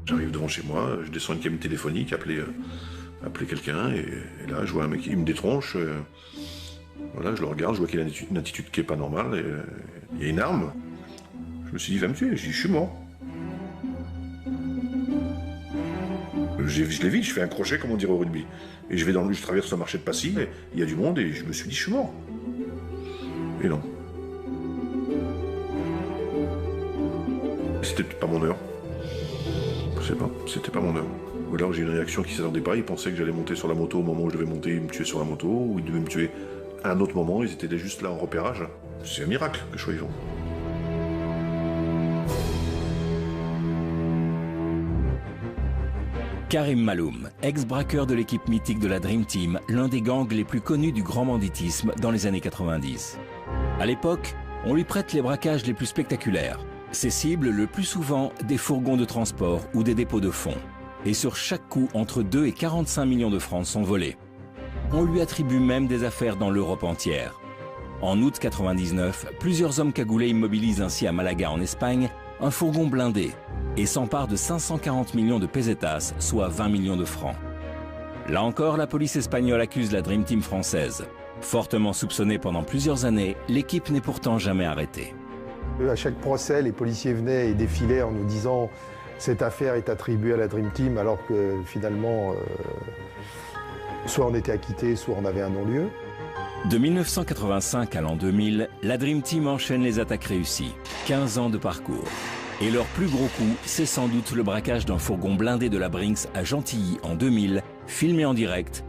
J'arrive devant chez moi, je descends une cabine téléphonique, appeler quelqu'un, et là, je vois un mec qui me détronche. Voilà, je le regarde, je vois qu'il a une attitude qui est pas normale, et il y a une arme. Je me suis dit, il va me tuer. Je dis, je suis mort. Je l'ai vite, je fais un crochet, comme on dirait au rugby. Et je traverse un marché de Passy, et il y a du monde, et je me suis dit, je suis mort. Et non. C'était pas mon heure. Je sais pas, c'était pas mon heure. Ou alors j'ai une réaction qui ne s'attendait pas, ils pensaient que j'allais monter sur la moto au moment où je devais monter, ils me tuaient sur la moto, ou ils devaient me tuer à un autre moment, ils étaient juste là en repérage. C'est un miracle que je sois vivant. Karim Maloum, ex-braqueur de l'équipe mythique de la Dream Team, l'un des gangs les plus connus du grand banditisme dans les années 90. À l'époque, on lui prête les braquages les plus spectaculaires. Ses cibles, le plus souvent, des fourgons de transport ou des dépôts de fonds. Et sur chaque coup, entre 2 et 45 millions de francs sont volés. On lui attribue même des affaires dans l'Europe entière. En août 99, plusieurs hommes cagoulés immobilisent ainsi à Malaga en Espagne un fourgon blindé et s'emparent de 540 millions de pesetas, soit 20 millions de francs. Là encore, la police espagnole accuse la Dream Team française. Fortement soupçonnée pendant plusieurs années, l'équipe n'est pourtant jamais arrêtée. À chaque procès, les policiers venaient et défilaient en nous disant « cette affaire est attribuée à la Dream Team » alors que finalement, soit on était acquitté, soit on avait un non-lieu. De 1985 à l'an 2000, la Dream Team enchaîne les attaques réussies. 15 ans de parcours. Et leur plus gros coup, c'est sans doute le braquage d'un fourgon blindé de la Brinks à Gentilly en 2000, filmé en direct,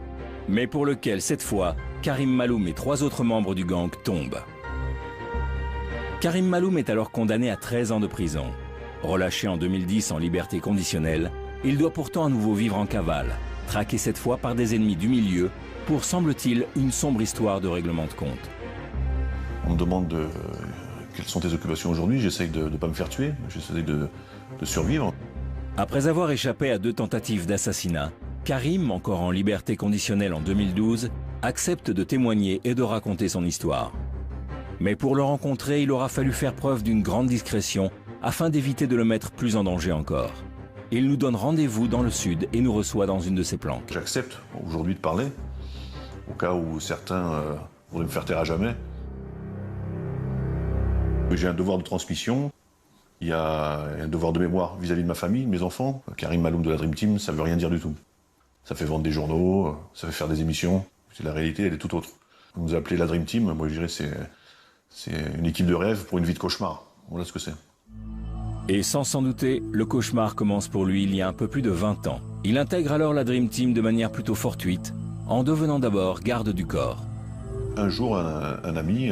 mais pour lequel, cette fois, Karim Maloum et 3 autres membres du gang tombent. Karim Maloum est alors condamné à 13 ans de prison. Relâché en 2010 en liberté conditionnelle, il doit pourtant à nouveau vivre en cavale, traqué cette fois par des ennemis du milieu, pour, semble-t-il, une sombre histoire de règlement de compte. On me demande quelles sont tes occupations aujourd'hui, j'essaye de ne pas me faire tuer, j'essaye de survivre. Après avoir échappé à 2 tentatives d'assassinat, Karim, encore en liberté conditionnelle en 2012, accepte de témoigner et de raconter son histoire. Mais pour le rencontrer, il aura fallu faire preuve d'une grande discrétion afin d'éviter de le mettre plus en danger encore. Il nous donne rendez-vous dans le sud et nous reçoit dans une de ses planques. J'accepte aujourd'hui de parler, au cas où certains voudraient me faire taire à jamais. J'ai un devoir de transmission, il y a un devoir de mémoire vis-à-vis de ma famille, de mes enfants. Karim Maloum de la Dream Team, ça veut rien dire du tout. Ça fait vendre des journaux, ça fait faire des émissions. La réalité, elle est tout autre. On nous a appelé la Dream Team, moi je dirais c'est une équipe de rêve pour une vie de cauchemar. Voilà ce que c'est. Et sans s'en douter, le cauchemar commence pour lui il y a un peu plus de 20 ans. Il intègre alors la Dream Team de manière plutôt fortuite, en devenant d'abord garde du corps. Un jour, un ami,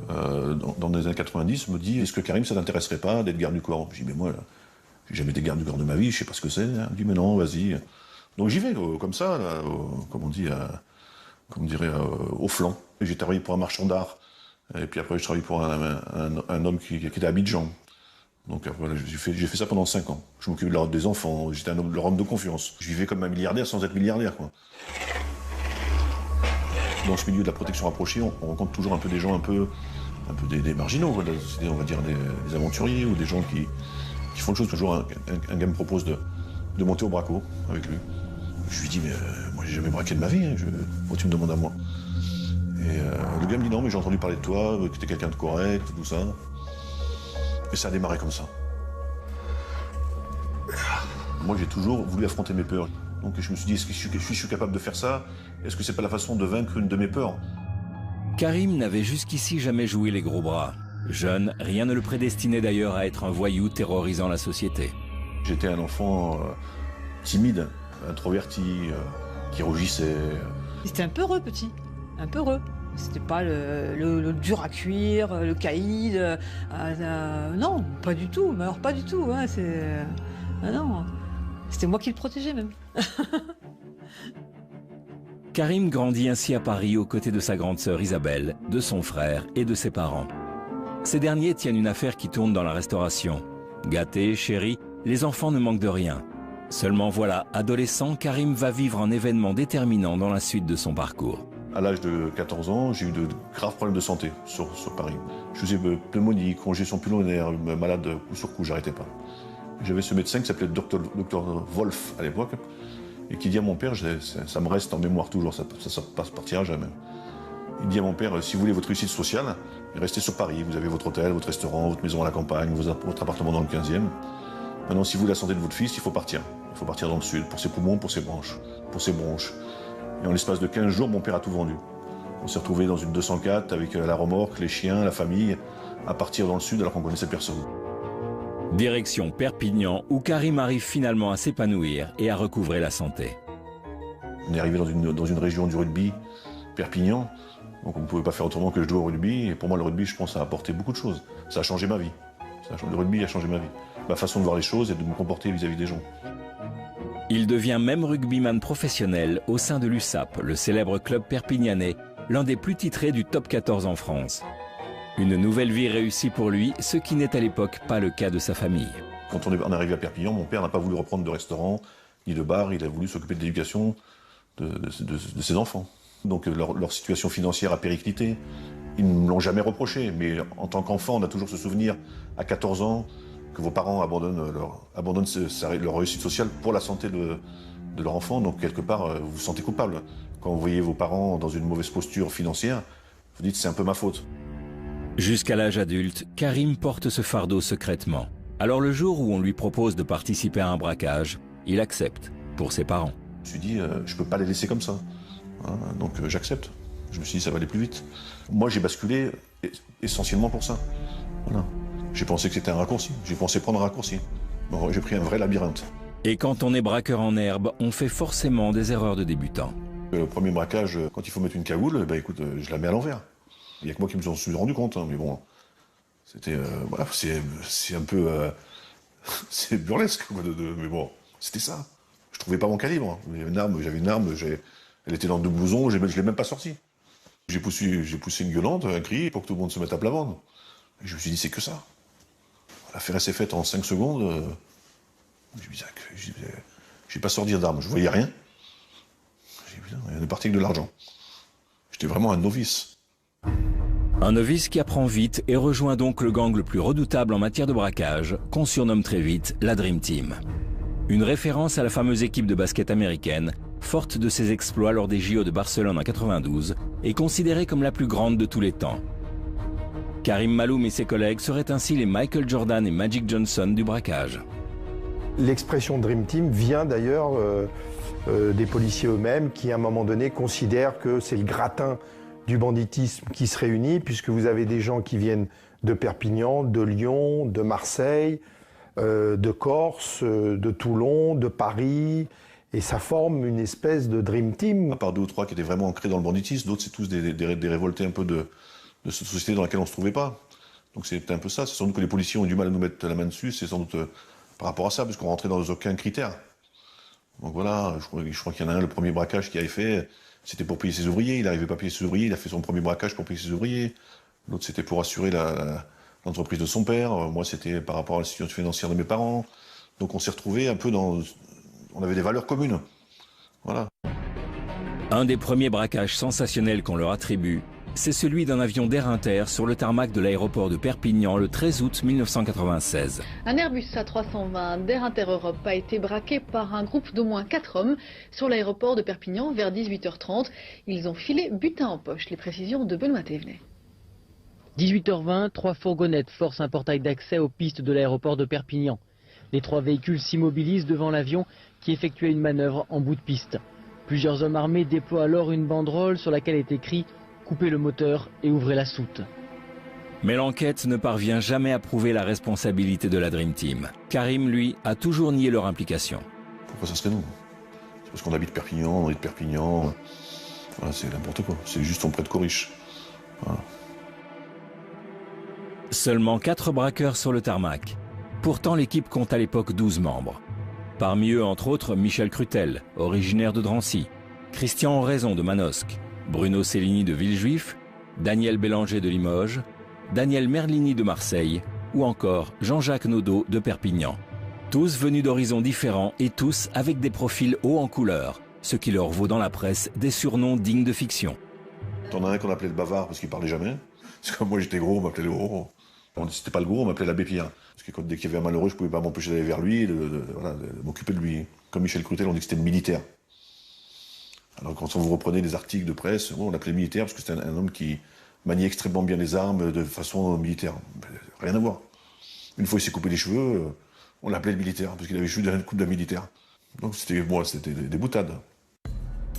dans les années 90, me dit « Est-ce que Karim, ça t'intéresserait pas d'être garde du corps ?» Je dis « Mais moi, j'ai jamais été garde du corps de ma vie, je sais pas ce que c'est. » Il me dit « Mais non, vas-y. » Donc j'y vais, comme ça, là, comme on dit, comme on dirait, au flanc. J'ai travaillé pour un marchand d'art, et puis après je travaillé pour un homme qui était à Abidjan. Donc voilà, j'ai fait ça pendant 5 ans. Je m'occupais des enfants, j'étais leur homme de confiance. Je vivais comme un milliardaire sans être milliardaire, quoi. Dans ce milieu de la protection rapprochée, on rencontre toujours un peu des gens un peu des marginaux, quoi, on va dire des aventuriers ou des gens qui font le chose. Toujours un gars me propose de monter au braco avec lui. Je lui dis, mais moi j'ai jamais braqué de ma vie, hein, pourquoi tu me demandes à moi? Et le gars me dit, non, mais j'ai entendu parler de toi, que t'es quelqu'un de correct, tout ça. Et ça a démarré comme ça. Moi j'ai toujours voulu affronter mes peurs. Donc je me suis dit, est-ce que je suis capable de faire ça? Est-ce que c'est pas la façon de vaincre une de mes peurs? Karim n'avait jusqu'ici jamais joué les gros bras. Jeune, rien ne le prédestinait d'ailleurs à être un voyou terrorisant la société. J'étais un enfant timide, introverti, qui rougissait. C'était un peureux petit, un peureux. C'était pas le dur à cuire, le caïd. Non, pas du tout. Mais alors pas du tout. Hein, non. C'était moi qui le protégeais même. Karim grandit ainsi à Paris aux côtés de sa grande sœur Isabelle, de son frère et de ses parents. Ces derniers tiennent une affaire qui tourne dans la restauration. Gâtés, chéris, les enfants ne manquent de rien. Seulement voilà, adolescent, Karim va vivre un événement déterminant dans la suite de son parcours. À l'âge de 14 ans, j'ai eu de graves problèmes de santé sur Paris. Je faisais pneumonie, congestion pulmonaire, malade coup sur coup, j'arrêtais pas. J'avais ce médecin qui s'appelait Dr Wolf à l'époque, et qui dit à mon père, ça me reste en mémoire toujours, ça partira jamais. Il dit à mon père, si vous voulez votre réussite sociale, restez sur Paris, vous avez votre hôtel, votre restaurant, votre maison à la campagne, votre appartement dans le 15e. Maintenant, si vous voulez la santé de votre fils, il faut partir. Il faut partir dans le sud, pour ses poumons, pour ses bronches. Et en l'espace de 15 jours, mon père a tout vendu. On s'est retrouvés dans une 204 avec la remorque, les chiens, la famille, à partir dans le sud alors qu'on connaissait personne. Direction Perpignan, où Karim arrive finalement à s'épanouir et à recouvrer la santé. On est arrivé dans une région du rugby, Perpignan, donc on ne pouvait pas faire autrement que je jouer au rugby. Et pour moi, le rugby, je pense, ça a apporté beaucoup de choses. Ça a changé ma vie. Le rugby a changé ma vie. Ma façon de voir les choses et de me comporter vis-à-vis des gens. Il devient même rugbyman professionnel au sein de l'USAP, le célèbre club perpignanais, l'un des plus titrés du top 14 en France. Une nouvelle vie réussie pour lui, ce qui n'est à l'époque pas le cas de sa famille. Quand on est arrivé à Perpignan, mon père n'a pas voulu reprendre de restaurant ni de bar, il a voulu s'occuper de l'éducation de ses enfants. Donc leur situation financière a périclité. Ils ne me l'ont jamais reproché, mais en tant qu'enfant, on a toujours ce souvenir, à 14 ans, que vos parents abandonnent leur réussite sociale pour la santé de leur enfant. Donc quelque part, vous vous sentez coupable. Quand vous voyez vos parents dans une mauvaise posture financière, vous dites c'est un peu ma faute. Jusqu'à l'âge adulte, Karim porte ce fardeau secrètement. Alors le jour où on lui propose de participer à un braquage, il accepte, pour ses parents. Je me suis dit, je ne peux pas les laisser comme ça. Hein, donc j'accepte. Je me suis dit, ça va aller plus vite. Moi, j'ai basculé essentiellement pour ça. Voilà. J'ai pensé que c'était un raccourci. J'ai pensé prendre un raccourci. Bon, j'ai pris un vrai labyrinthe. Et quand on est braqueur en herbe, on fait forcément des erreurs de débutant. Le premier braquage, quand il faut mettre une cagoule, écoute, je la mets à l'envers. Il n'y a que moi qui me suis rendu compte, hein, mais bon, c'était, voilà, c'est un peu, c'est burlesque, quoi, mais bon, c'était ça. Je trouvais pas mon calibre. J'avais une arme, elle était dans deux blousons, je l'ai même pas sortie. J'ai poussé une gueulante, un cri, pour que tout le monde se mette à plat ventre. Et je me suis dit, c'est que ça. L'affaire s'est faite en 5 secondes. J'ai pas sorti d'arme, je voyais rien. J'ai dit, putain, on est parti avec de l'argent. J'étais vraiment un novice. Un novice qui apprend vite et rejoint donc le gang le plus redoutable en matière de braquage, qu'on surnomme très vite la Dream Team. Une référence à la fameuse équipe de basket américaine, forte de ses exploits lors des JO de Barcelone en 92, et considérée comme la plus grande de tous les temps. Karim Maloum et ses collègues seraient ainsi les Michael Jordan et Magic Johnson du braquage. L'expression Dream Team vient d'ailleurs des policiers eux-mêmes qui, à un moment donné, considèrent que c'est le gratin du banditisme qui se réunit, puisque vous avez des gens qui viennent de Perpignan, de Lyon, de Marseille, de Corse, de Toulon, de Paris, et ça forme une espèce de Dream Team. À part 2 ou 3 qui étaient vraiment ancrés dans le banditisme, d'autres c'est tous des révoltés un peu de cette société dans laquelle on ne se trouvait pas. Donc c'est un peu ça, c'est sans doute que les policiers ont du mal à nous mettre la main dessus, c'est sans doute par rapport à ça, parce qu'on rentrait dans aucun critère. Donc voilà, je crois qu'il y en a un, le premier braquage qu'il avait fait, c'était pour payer ses ouvriers, il n'arrivait pas à payer ses ouvriers, il a fait son premier braquage pour payer ses ouvriers. L'autre c'était pour assurer l'entreprise de son père, moi c'était par rapport à la situation financière de mes parents. Donc on s'est retrouvés un peu dans... On avait des valeurs communes. Voilà. Un des premiers braquages sensationnels qu'on leur attribue, c'est celui d'un avion d'Air Inter sur le tarmac de l'aéroport de Perpignan le 13 août 1996. Un Airbus A320 d'Air Inter Europe a été braqué par un groupe d'au moins 4 hommes sur l'aéroport de Perpignan vers 18h30. Ils ont filé butin en poche. Les précisions de Benoît Thévenet. 18h20, 3 fourgonnettes forcent un portail d'accès aux pistes de l'aéroport de Perpignan. Les 3 véhicules s'immobilisent devant l'avion qui effectuait une manœuvre en bout de piste. Plusieurs hommes armés déploient alors une banderole sur laquelle est écrit « Coupez le moteur et ouvrez la soute ». Mais l'enquête ne parvient jamais à prouver la responsabilité de la Dream Team. Karim, lui, a toujours nié leur implication. Pourquoi ça serait nous? C'est parce qu'on habite Perpignan, on est de Perpignan. Voilà, c'est n'importe quoi. C'est juste on prête Coriche. Voilà. Seulement 4 braqueurs sur le tarmac. Pourtant, l'équipe compte à l'époque 12 membres. Parmi eux, entre autres, Michel Crutel, originaire de Drancy, Christian Oraison de Manosque, Bruno Cellini de Villejuif, Daniel Bélanger de Limoges, Daniel Merlini de Marseille ou encore Jean-Jacques Naudot de Perpignan. Tous venus d'horizons différents et tous avec des profils hauts en couleur, ce qui leur vaut dans la presse des surnoms dignes de fiction. T'en as un qu'on appelait le bavard parce qu'il parlait jamais. Parce que moi j'étais gros, on m'appelait le gros. C'était pas le gros, on m'appelait l'abbé Pierre. Parce que dès qu'il y avait un malheureux, je ne pouvais pas m'empêcher d'aller vers lui, de m'occuper de lui. Comme Michel Croutel, on dit que c'était le militaire. Alors quand vous reprenez des articles de presse, on l'appelait militaire parce que c'était un homme qui maniait extrêmement bien les armes de façon militaire. Rien à voir. Une fois il s'est coupé les cheveux, on l'appelait le militaire parce qu'il avait juste une coupe de militaire. Donc c'était des boutades.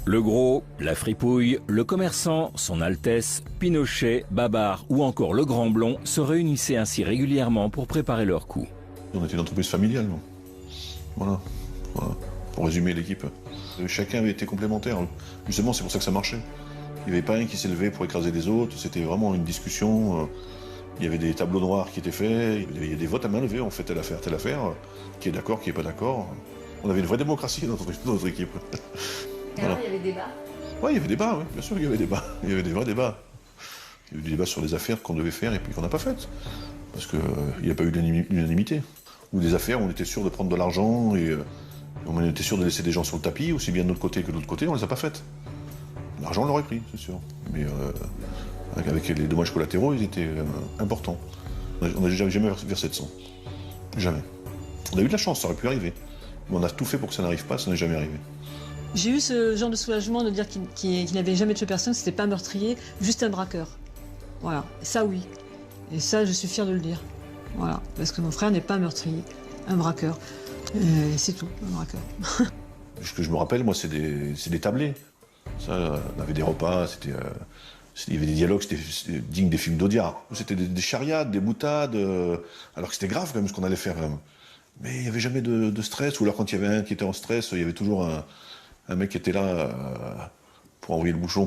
Le gros, la fripouille, le commerçant, son Altesse, Pinochet, Babar ou encore le Grand Blond se réunissaient ainsi régulièrement pour préparer leur coup. On était une entreprise familiale. Voilà. Pour résumer l'équipe. Chacun avait été complémentaire. Justement, c'est pour ça que ça marchait. Il n'y avait pas un qui s'élevait pour écraser les autres. C'était vraiment une discussion. Il y avait des tableaux noirs qui étaient faits. Il y a des votes à main levée. On fait telle affaire. Qui est d'accord, qui n'est pas d'accord. On avait une vraie démocratie dans notre équipe. Alors, il y avait débat? Oui, il y avait débat, oui. Bien sûr qu'il y avait débat. Il y avait des vrais débats. Il y avait des débats sur les affaires qu'on devait faire et puis qu'on n'a pas faites. Parce qu'il n'y a pas eu d'unanimité. Ou des affaires où on était sûr de prendre de l'argent et on était sûr de laisser des gens sur le tapis, aussi bien de notre côté que de l'autre côté, on ne les a pas faites. L'argent, on l'aurait pris, c'est sûr. Mais avec les dommages collatéraux, ils étaient importants. On n'a jamais versé de sang. Jamais. On a eu de la chance, ça aurait pu arriver. Mais on a tout fait pour que ça n'arrive pas, ça n'est jamais arrivé. J'ai eu ce genre de soulagement de dire qu'il n'avait jamais tué personne, que c'était pas un meurtrier, juste un braqueur. Voilà, ça oui. Et ça, je suis fière de le dire. Voilà, parce que mon frère n'est pas un meurtrier, un braqueur. C'est tout, un braqueur. Ce que je me rappelle, moi, c'est des tablés. Ça, on avait des repas, il y avait des dialogues, c'était digne des films d'Audiard. C'était des charriades, des boutades, alors que c'était grave quand même ce qu'on allait faire. Mais il n'y avait jamais de stress, ou alors quand il y avait un qui était en stress, il y avait toujours un mec qui était là pour envoyer le bouchon,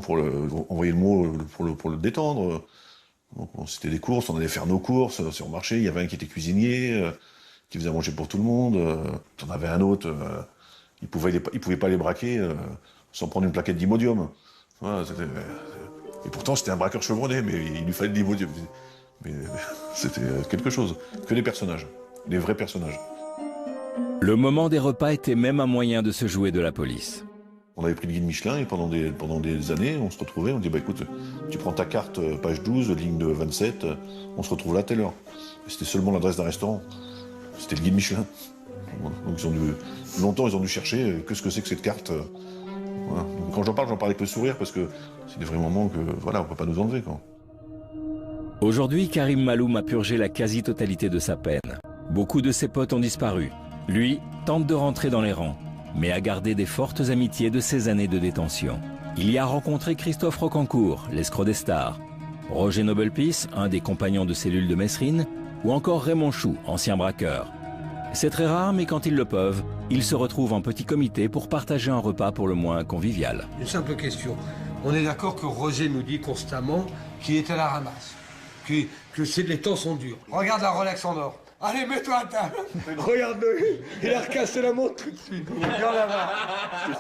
envoyer le mot pour le détendre. C'était des courses, on allait faire nos courses sur le marché, il y avait un qui était cuisinier, qui faisait manger pour tout le monde. On avait un autre, il pouvait pas les braquer sans prendre une plaquette d'Imodium. Voilà, et pourtant c'était un braqueur chevronné, mais il lui fallait de l'Imodium. Mais c'était quelque chose, que des personnages, des vrais personnages. Le moment des repas était même un moyen de se jouer de la police. On avait pris le guide Michelin et pendant des années, on se retrouvait, on dit bah écoute, tu prends ta carte, page 12, ligne de 27, on se retrouve là à telle heure. C'était seulement l'adresse d'un restaurant. C'était le guide Michelin. Voilà. Donc longtemps ils ont dû chercher qu'est-ce que c'est que cette carte. Voilà. Donc, quand j'en parle avec le sourire parce que c'est des vrais moments que voilà, on peut pas nous enlever quoi. Aujourd'hui, Karim Maloum a purgé la quasi-totalité de sa peine. Beaucoup de ses potes ont disparu. Lui tente de rentrer dans les rangs, mais a gardé des fortes amitiés de ses années de détention. Il y a rencontré Christophe Rocancourt, l'escroc des stars, Roger Nobelpis, un des compagnons de cellule de Messrine, ou encore Raymond Chou, ancien braqueur. C'est très rare, mais quand ils le peuvent, ils se retrouvent en petit comité pour partager un repas pour le moins convivial. Une simple question. On est d'accord que Roger nous dit constamment qu'il est à la ramasse, que les temps sont durs. Regarde la Rolex en or. Allez, mets-toi à table. Regarde-le. Il a recassé la montre tout de suite. Regarde là-bas.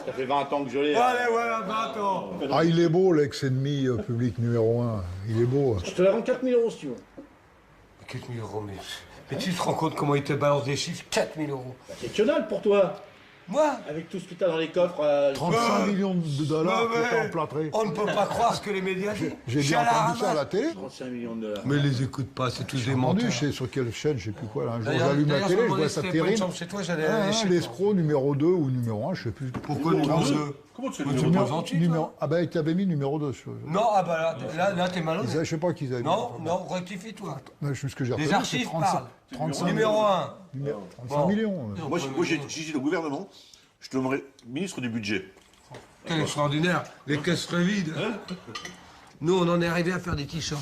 Ça fait 20 ans que je l'ai. Allez, voilà, 20 ans. Ah, il est beau, l'ex-ennemi public numéro 1. Il est beau. Je te la rends 4 000 € si tu veux. 4 000 €, mais tu te rends compte comment il te balance des chiffres? 4 000 €. Bah, c'est que dalle pour toi. Moi? Avec tout ce que t'as dans les coffres. 35 millions de dollars qui étaient emplâtrés. On ne peut pas croire ce que les médias disent. J'ai bien entendu ça à la télé. 35 millions de dollars. Mais les écoute pas, c'est tous des Entendu, menteurs. je sais sur quelle chaîne, je sais plus quoi. Là. Un jour, D'ailleurs, j'allume la télé, je je vois ça terrible. chez toi, j'allais aller chez toi. L'escroc numéro 2 ou numéro 1, je sais plus. Pourquoi numéro 2? Comment tu fais Tu numéro pas gentil, toi. Ah ben, tu avais mis numéro 2. Non, ah bah là t'es malhonnête. Je sais pas qu'ils avaient mis. Non, rectifie-toi. Ce que j'ai Les retenu, archives c'est parlent. 35 Numéro 1. 35 millions. Moi j'ai dit au gouvernement, je te nommerai ministre du budget. Quel extraordinaire. Les caisses seraient vides. Nous, on en est arrivé à faire des t-shirts.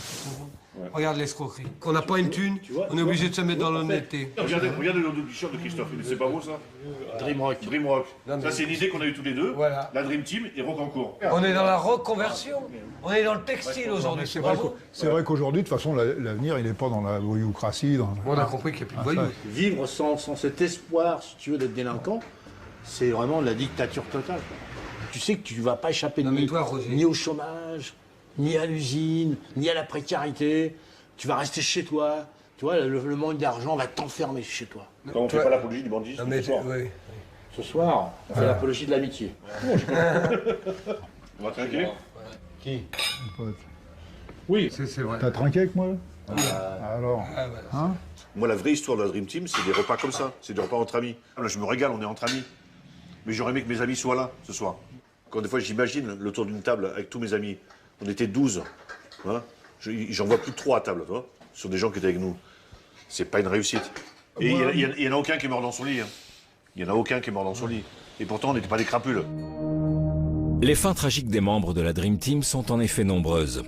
Regarde l'escroquerie. Qu'on n'a pas une thune, on est obligé de se mettre dans l'honnêteté. Regardez le nom du t-shirt de Christophe, c'est pas beau ça? Dreamrock. Dreamrock. Non, mais- Ça c'est une idée qu'on a eue tous les deux, Voilà. la Dream Team et Rocancourt. On est dans la reconversion. On est dans le textile aujourd'hui, c'est pas beau. C'est vrai qu'aujourd'hui, de toute façon, l'avenir, il n'est pas dans la voyoucratie. On a compris qu'il n'y a plus de voyous. Vivre sans cet espoir, si tu veux, d'être délinquant, c'est vraiment la dictature totale. Tu sais que tu vas pas échapper Non, mais ni, toi, Roger. ni au chômage, ni à l'usine, ni à la précarité. Tu vas rester chez toi. Tu vois, le manque d'argent va t'enfermer chez toi. Quand on Toi- fait pas l'apologie du bandit, Non, mais ce soir. oui. Ce soir, on fait l'apologie de l'amitié. On va trinquer. Qui? Pote. Oui. C'est vrai. T'as trinqué avec moi là Alors, hein? Moi, la vraie histoire de la Dream Team, c'est des repas comme ça. C'est des repas entre amis. Là, je me régale, on est entre amis. Mais j'aurais aimé que mes amis soient là, ce soir. Quand des fois, j'imagine le tour d'une table avec tous mes amis. On était 12. Hein? J'en vois plus de 3 à table, tu vois, sur des gens qui étaient avec nous. C'est pas une réussite. Et il y en a aucun qui est mort dans son lit. Hein. Il y en a aucun qui est mort dans son lit. Et pourtant, on n'était pas des crapules. Les fins tragiques des membres de la Dream Team sont en effet nombreuses.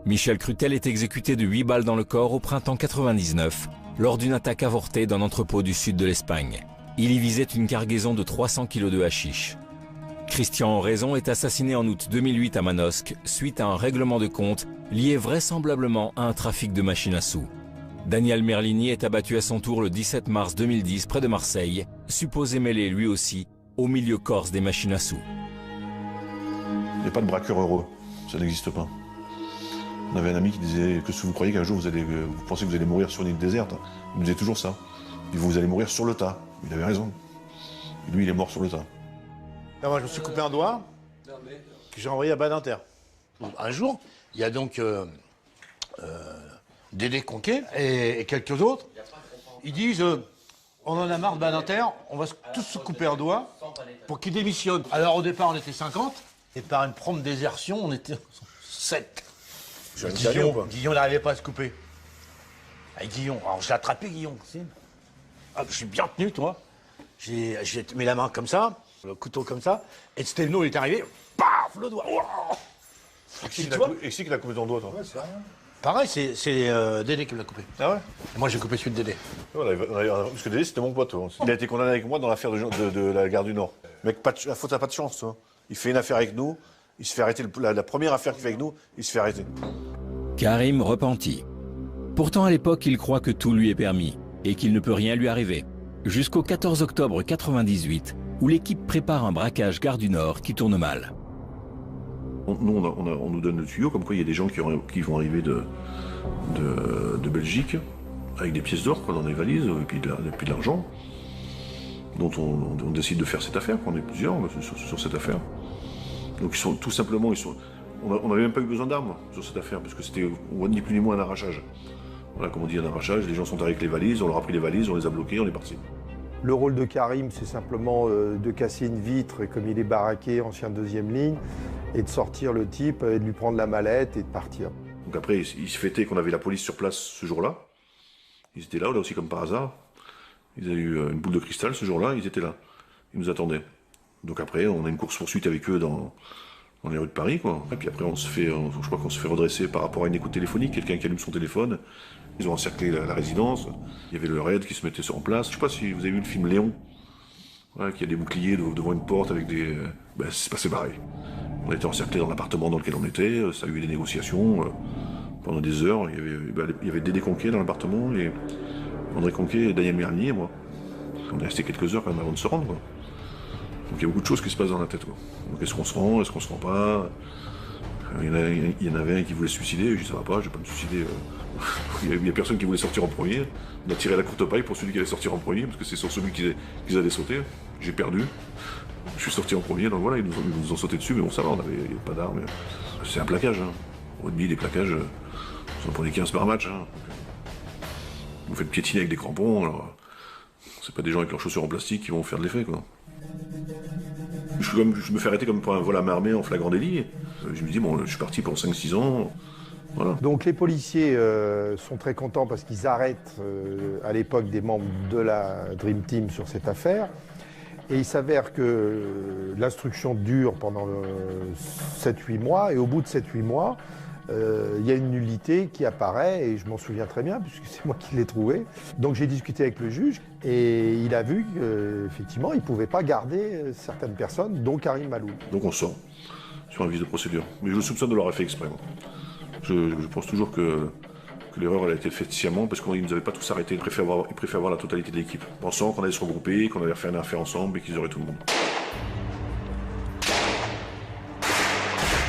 Michel Crutel est exécuté de 8 balles dans le corps au printemps 99, lors d'une attaque avortée d'un entrepôt du sud de l'Espagne. Il y visait une cargaison de 300 kg de hashish. Christian Oraison est assassiné en août 2008 à Manosque suite à un règlement de compte lié vraisemblablement à un trafic de machines à sous. Daniel Merlini est abattu à son tour le 17 mars 2010 près de Marseille, supposé mêlé lui aussi au milieu corse des machines à sous. Il n'y a pas de braqueur heureux, ça n'existe pas. On avait un ami qui disait que si vous croyez qu'un jour vous pensez que vous allez mourir sur une île déserte, il nous disait toujours ça. Il dit, vous allez mourir sur le tas. Il avait raison. Et lui, il est mort sur le tas. Non, moi, je me suis coupé un doigt que j'ai envoyé à Badinter. Un jour, il y a donc Dédé Conquet et quelques autres. Ils disent on en a marre de Badinter, on va tous se couper un doigt pour qu'il démissionne. Alors au départ, on était 50, et par une prompte désertion, on était 7. Guillon n'arrivait pas à se couper. Et Guillon, alors j'ai attrapé Guillon. Ah, je suis bien tenu, toi. J'ai mis la main comme ça, le couteau comme ça, et Stelno est arrivé, paf, le doigt. Oh, et qui l'a coupé ton doigt, toi? Ouais, c'est rien. pareil, c'est Dédé qui me l'a coupé. Ah ouais? Et moi, j'ai coupé celui de Dédé. Parce que Dédé, c'était mon pote. Il a été condamné avec moi dans l'affaire de la gare du Nord. Mec, la faute n'a pas de chance, toi. Il fait une affaire avec nous, il se fait arrêter. La première affaire qu'il fait avec nous, il se fait arrêter. Karim repenti. Pourtant, à l'époque, il croit que tout lui est permis et qu'il ne peut rien lui arriver. Jusqu'au 14 octobre 98, où l'équipe prépare un braquage gare du Nord qui tourne mal. Nous, on nous donne le tuyau, comme quoi il y a des gens qui vont arriver de Belgique, avec des pièces d'or dans les valises, et puis de l'argent, dont on décide de faire cette affaire, on est plusieurs sur cette affaire. Donc ils sont tout simplement, on n'avait même pas eu besoin d'armes sur cette affaire, parce que c'était ni plus ni moins un arrachage. Voilà, comme on dit, un arrachage, les gens sont arrivés avec les valises, on leur a pris les valises, on les a bloquées, on est parti. Le rôle de Karim, c'est simplement de casser une vitre, et comme il est baraqué, ancien deuxième ligne, et de sortir le type, et de lui prendre la mallette et de partir. Donc après, il se fêtait qu'on avait la police sur place ce jour-là. Ils étaient là aussi comme par hasard. Ils avaient eu une boule de cristal ce jour-là, ils étaient là. Ils nous attendaient. Donc après, on a une course-poursuite avec eux dans les rues de Paris, quoi. Et puis après, je crois qu'on se fait redresser par rapport à une écoute téléphonique, quelqu'un qui allume son téléphone. Ils ont encerclé la résidence. Il y avait le raid qui se mettait en place. Je sais pas si vous avez vu le film Léon, ouais, qui a des boucliers devant une porte avec des... c'est passé pareil. On a été encerclés dans l'appartement dans lequel on était, ça a eu des négociations pendant des heures. Il y avait Dédé Conquet dans l'appartement, et André Conquet, Daniel Merlini et moi. On est resté quelques heures quand même avant de se rendre, quoi. Donc il y a beaucoup de choses qui se passent dans la tête, quoi. Donc est-ce qu'on se rend, est-ce qu'on se rend pas? Il y en avait un qui voulait se suicider, je dis ça va pas, je vais pas me suicider. Il y a personne qui voulait sortir en premier. On a tiré la courte paille pour celui qui allait sortir en premier, parce que c'est sur celui qu'ils allaient sauter. J'ai perdu. Je suis sorti en premier, donc voilà, ils nous ont sauté dessus, mais bon, ça va, on avait pas d'armes. C'est un plaquage, hein. Au rugby, les plaquages, vous en prenez 15 par match, hein. Vous faites piétiner avec des crampons, alors c'est pas des gens avec leurs chaussures en plastique qui vont faire de l'effet, quoi. Je me fais arrêter comme pour un vol à main armée en flagrant délit. Je me dis, bon, je suis parti pour 5-6 ans. Voilà. Donc les policiers sont très contents parce qu'ils arrêtent à l'époque des membres de la Dream Team sur cette affaire. Et il s'avère que l'instruction dure pendant 7-8 mois, et au bout de 7-8 mois, il y a une nullité qui apparaît, et je m'en souviens très bien, puisque c'est moi qui l'ai trouvé. Donc j'ai discuté avec le juge, et il a vu qu'effectivement, il ne pouvait pas garder certaines personnes, dont Karim Maloul. Donc on sort sur un vice de procédure. Mais je le soupçonne de l'avoir fait exprès. Je pense toujours que l'erreur elle a été faite sciemment, parce qu'ils ne nous avaient pas tous arrêtés. Ils préfèrent avoir la totalité de l'équipe, pensant qu'on allait se regrouper, qu'on allait faire une affaire ensemble et qu'ils auraient tout le monde.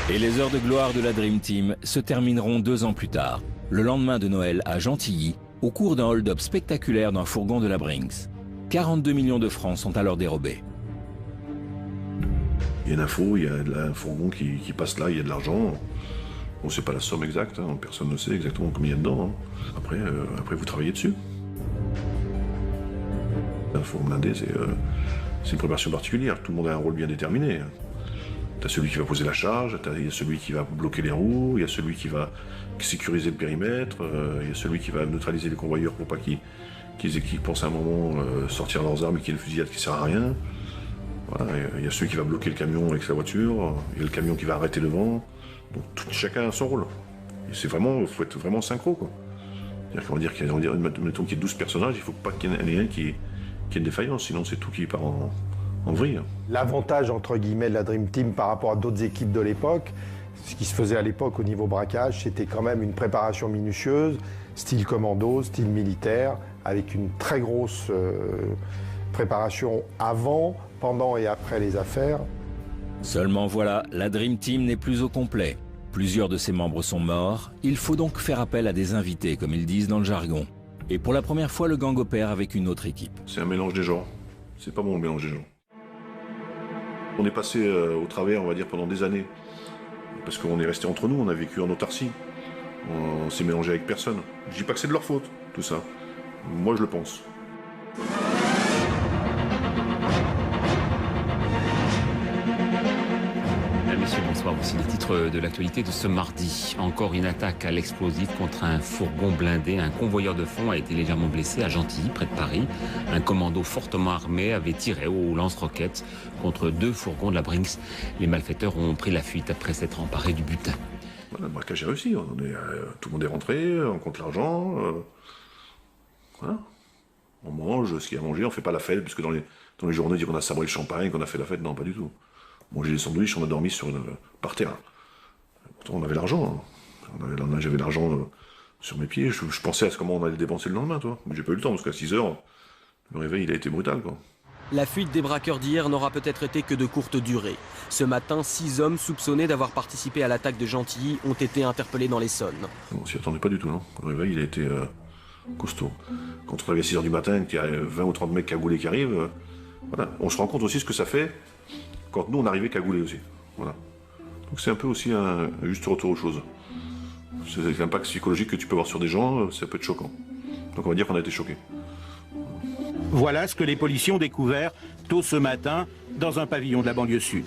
Et les heures de gloire de la Dream Team se termineront 2 ans plus tard, le lendemain de Noël à Gentilly, au cours d'un hold-up spectaculaire d'un fourgon de la Brinks. 42 millions de francs sont alors dérobés. Il y a une info, il y a un fourgon qui passe là, il y a de l'argent. On ne sait pas la somme exacte, hein, personne ne sait exactement combien il y a dedans. Hein. Après, vous travaillez dessus. Un fourgon blindé, c'est une préparation particulière. Tout le monde a un rôle bien déterminé. Tu as celui qui va poser la charge, il y a celui qui va bloquer les roues, il y a celui qui va sécuriser le périmètre, il y a celui qui va neutraliser les convoyeurs pour pas qu'ils pensent à un moment sortir leurs armes et qu'il y ait une fusillade qui ne sert à rien. Voilà, il y a celui qui va bloquer le camion avec sa voiture, il y a le camion qui va arrêter devant. Donc chacun a son rôle. Il faut être vraiment synchro, quoi. C'est-à-dire qu'on va dire qu'il y a 12 personnages, il ne faut pas qu'il y en ait un qui ait une défaillance, sinon c'est tout qui part en vrille. L'avantage, entre guillemets, de la Dream Team par rapport à d'autres équipes de l'époque, ce qui se faisait à l'époque au niveau braquage, c'était quand même une préparation minutieuse, style commando, style militaire, avec une très grosse préparation avant, pendant et après les affaires. Seulement voilà, la Dream Team n'est plus au complet. Plusieurs de ses membres sont morts, il faut donc faire appel à des invités, comme ils disent dans le jargon. Et pour la première fois, le gang opère avec une autre équipe. C'est un mélange des genres. C'est pas bon le mélange des genres. On est passé au travers, on va dire, pendant des années. Parce qu'on est resté entre nous, on a vécu en autarcie. On s'est mélangé avec personne. Je dis pas que c'est de leur faute, tout ça. Moi, je le pense. Messieurs, bonsoir. Voici les titres de l'actualité de ce mardi. Encore une attaque à l'explosif contre un fourgon blindé. Un convoyeur de fond a été légèrement blessé à Gentilly, près de Paris. Un commando fortement armé avait tiré au lance-roquettes contre 2 fourgons de la Brinks. Les malfaiteurs ont pris la fuite après s'être emparés du butin. Voilà, le braquage est réussi. Tout le monde est rentré, on compte l'argent. Voilà. On mange ce qu'il y a à manger, on fait pas la fête, parce que dans les journaux, on dit qu'on a sabré le champagne, qu'on a fait la fête. Non, pas du tout. On mangeait des sandwichs, on a dormi par terre. Pourtant, on avait l'argent. Hein. J'avais l'argent sur mes pieds. Je pensais à comment on allait dépenser le lendemain, toi. Mais j'ai pas eu le temps, parce qu'à 6h, le réveil, il a été brutal, quoi. La fuite des braqueurs d'hier n'aura peut-être été que de courte durée. Ce matin, 6 hommes soupçonnés d'avoir participé à l'attaque de Gentilly ont été interpellés dans l'Essonne. On s'y attendait pas du tout, non. Le réveil, il a été costaud. Quand on arrive à 6h du matin, qu'il y a 20 ou 30 mecs cagoulés qui arrivent, voilà. On se rend compte aussi ce que ça fait quand nous, on arrivait cagoulés aussi. Voilà. Donc c'est un peu aussi un juste retour aux choses. C'est l'impact psychologique que tu peux avoir sur des gens, ça peut être choquant. Donc on va dire qu'on a été choqués. Voilà ce que les policiers ont découvert tôt ce matin dans un pavillon de la banlieue sud.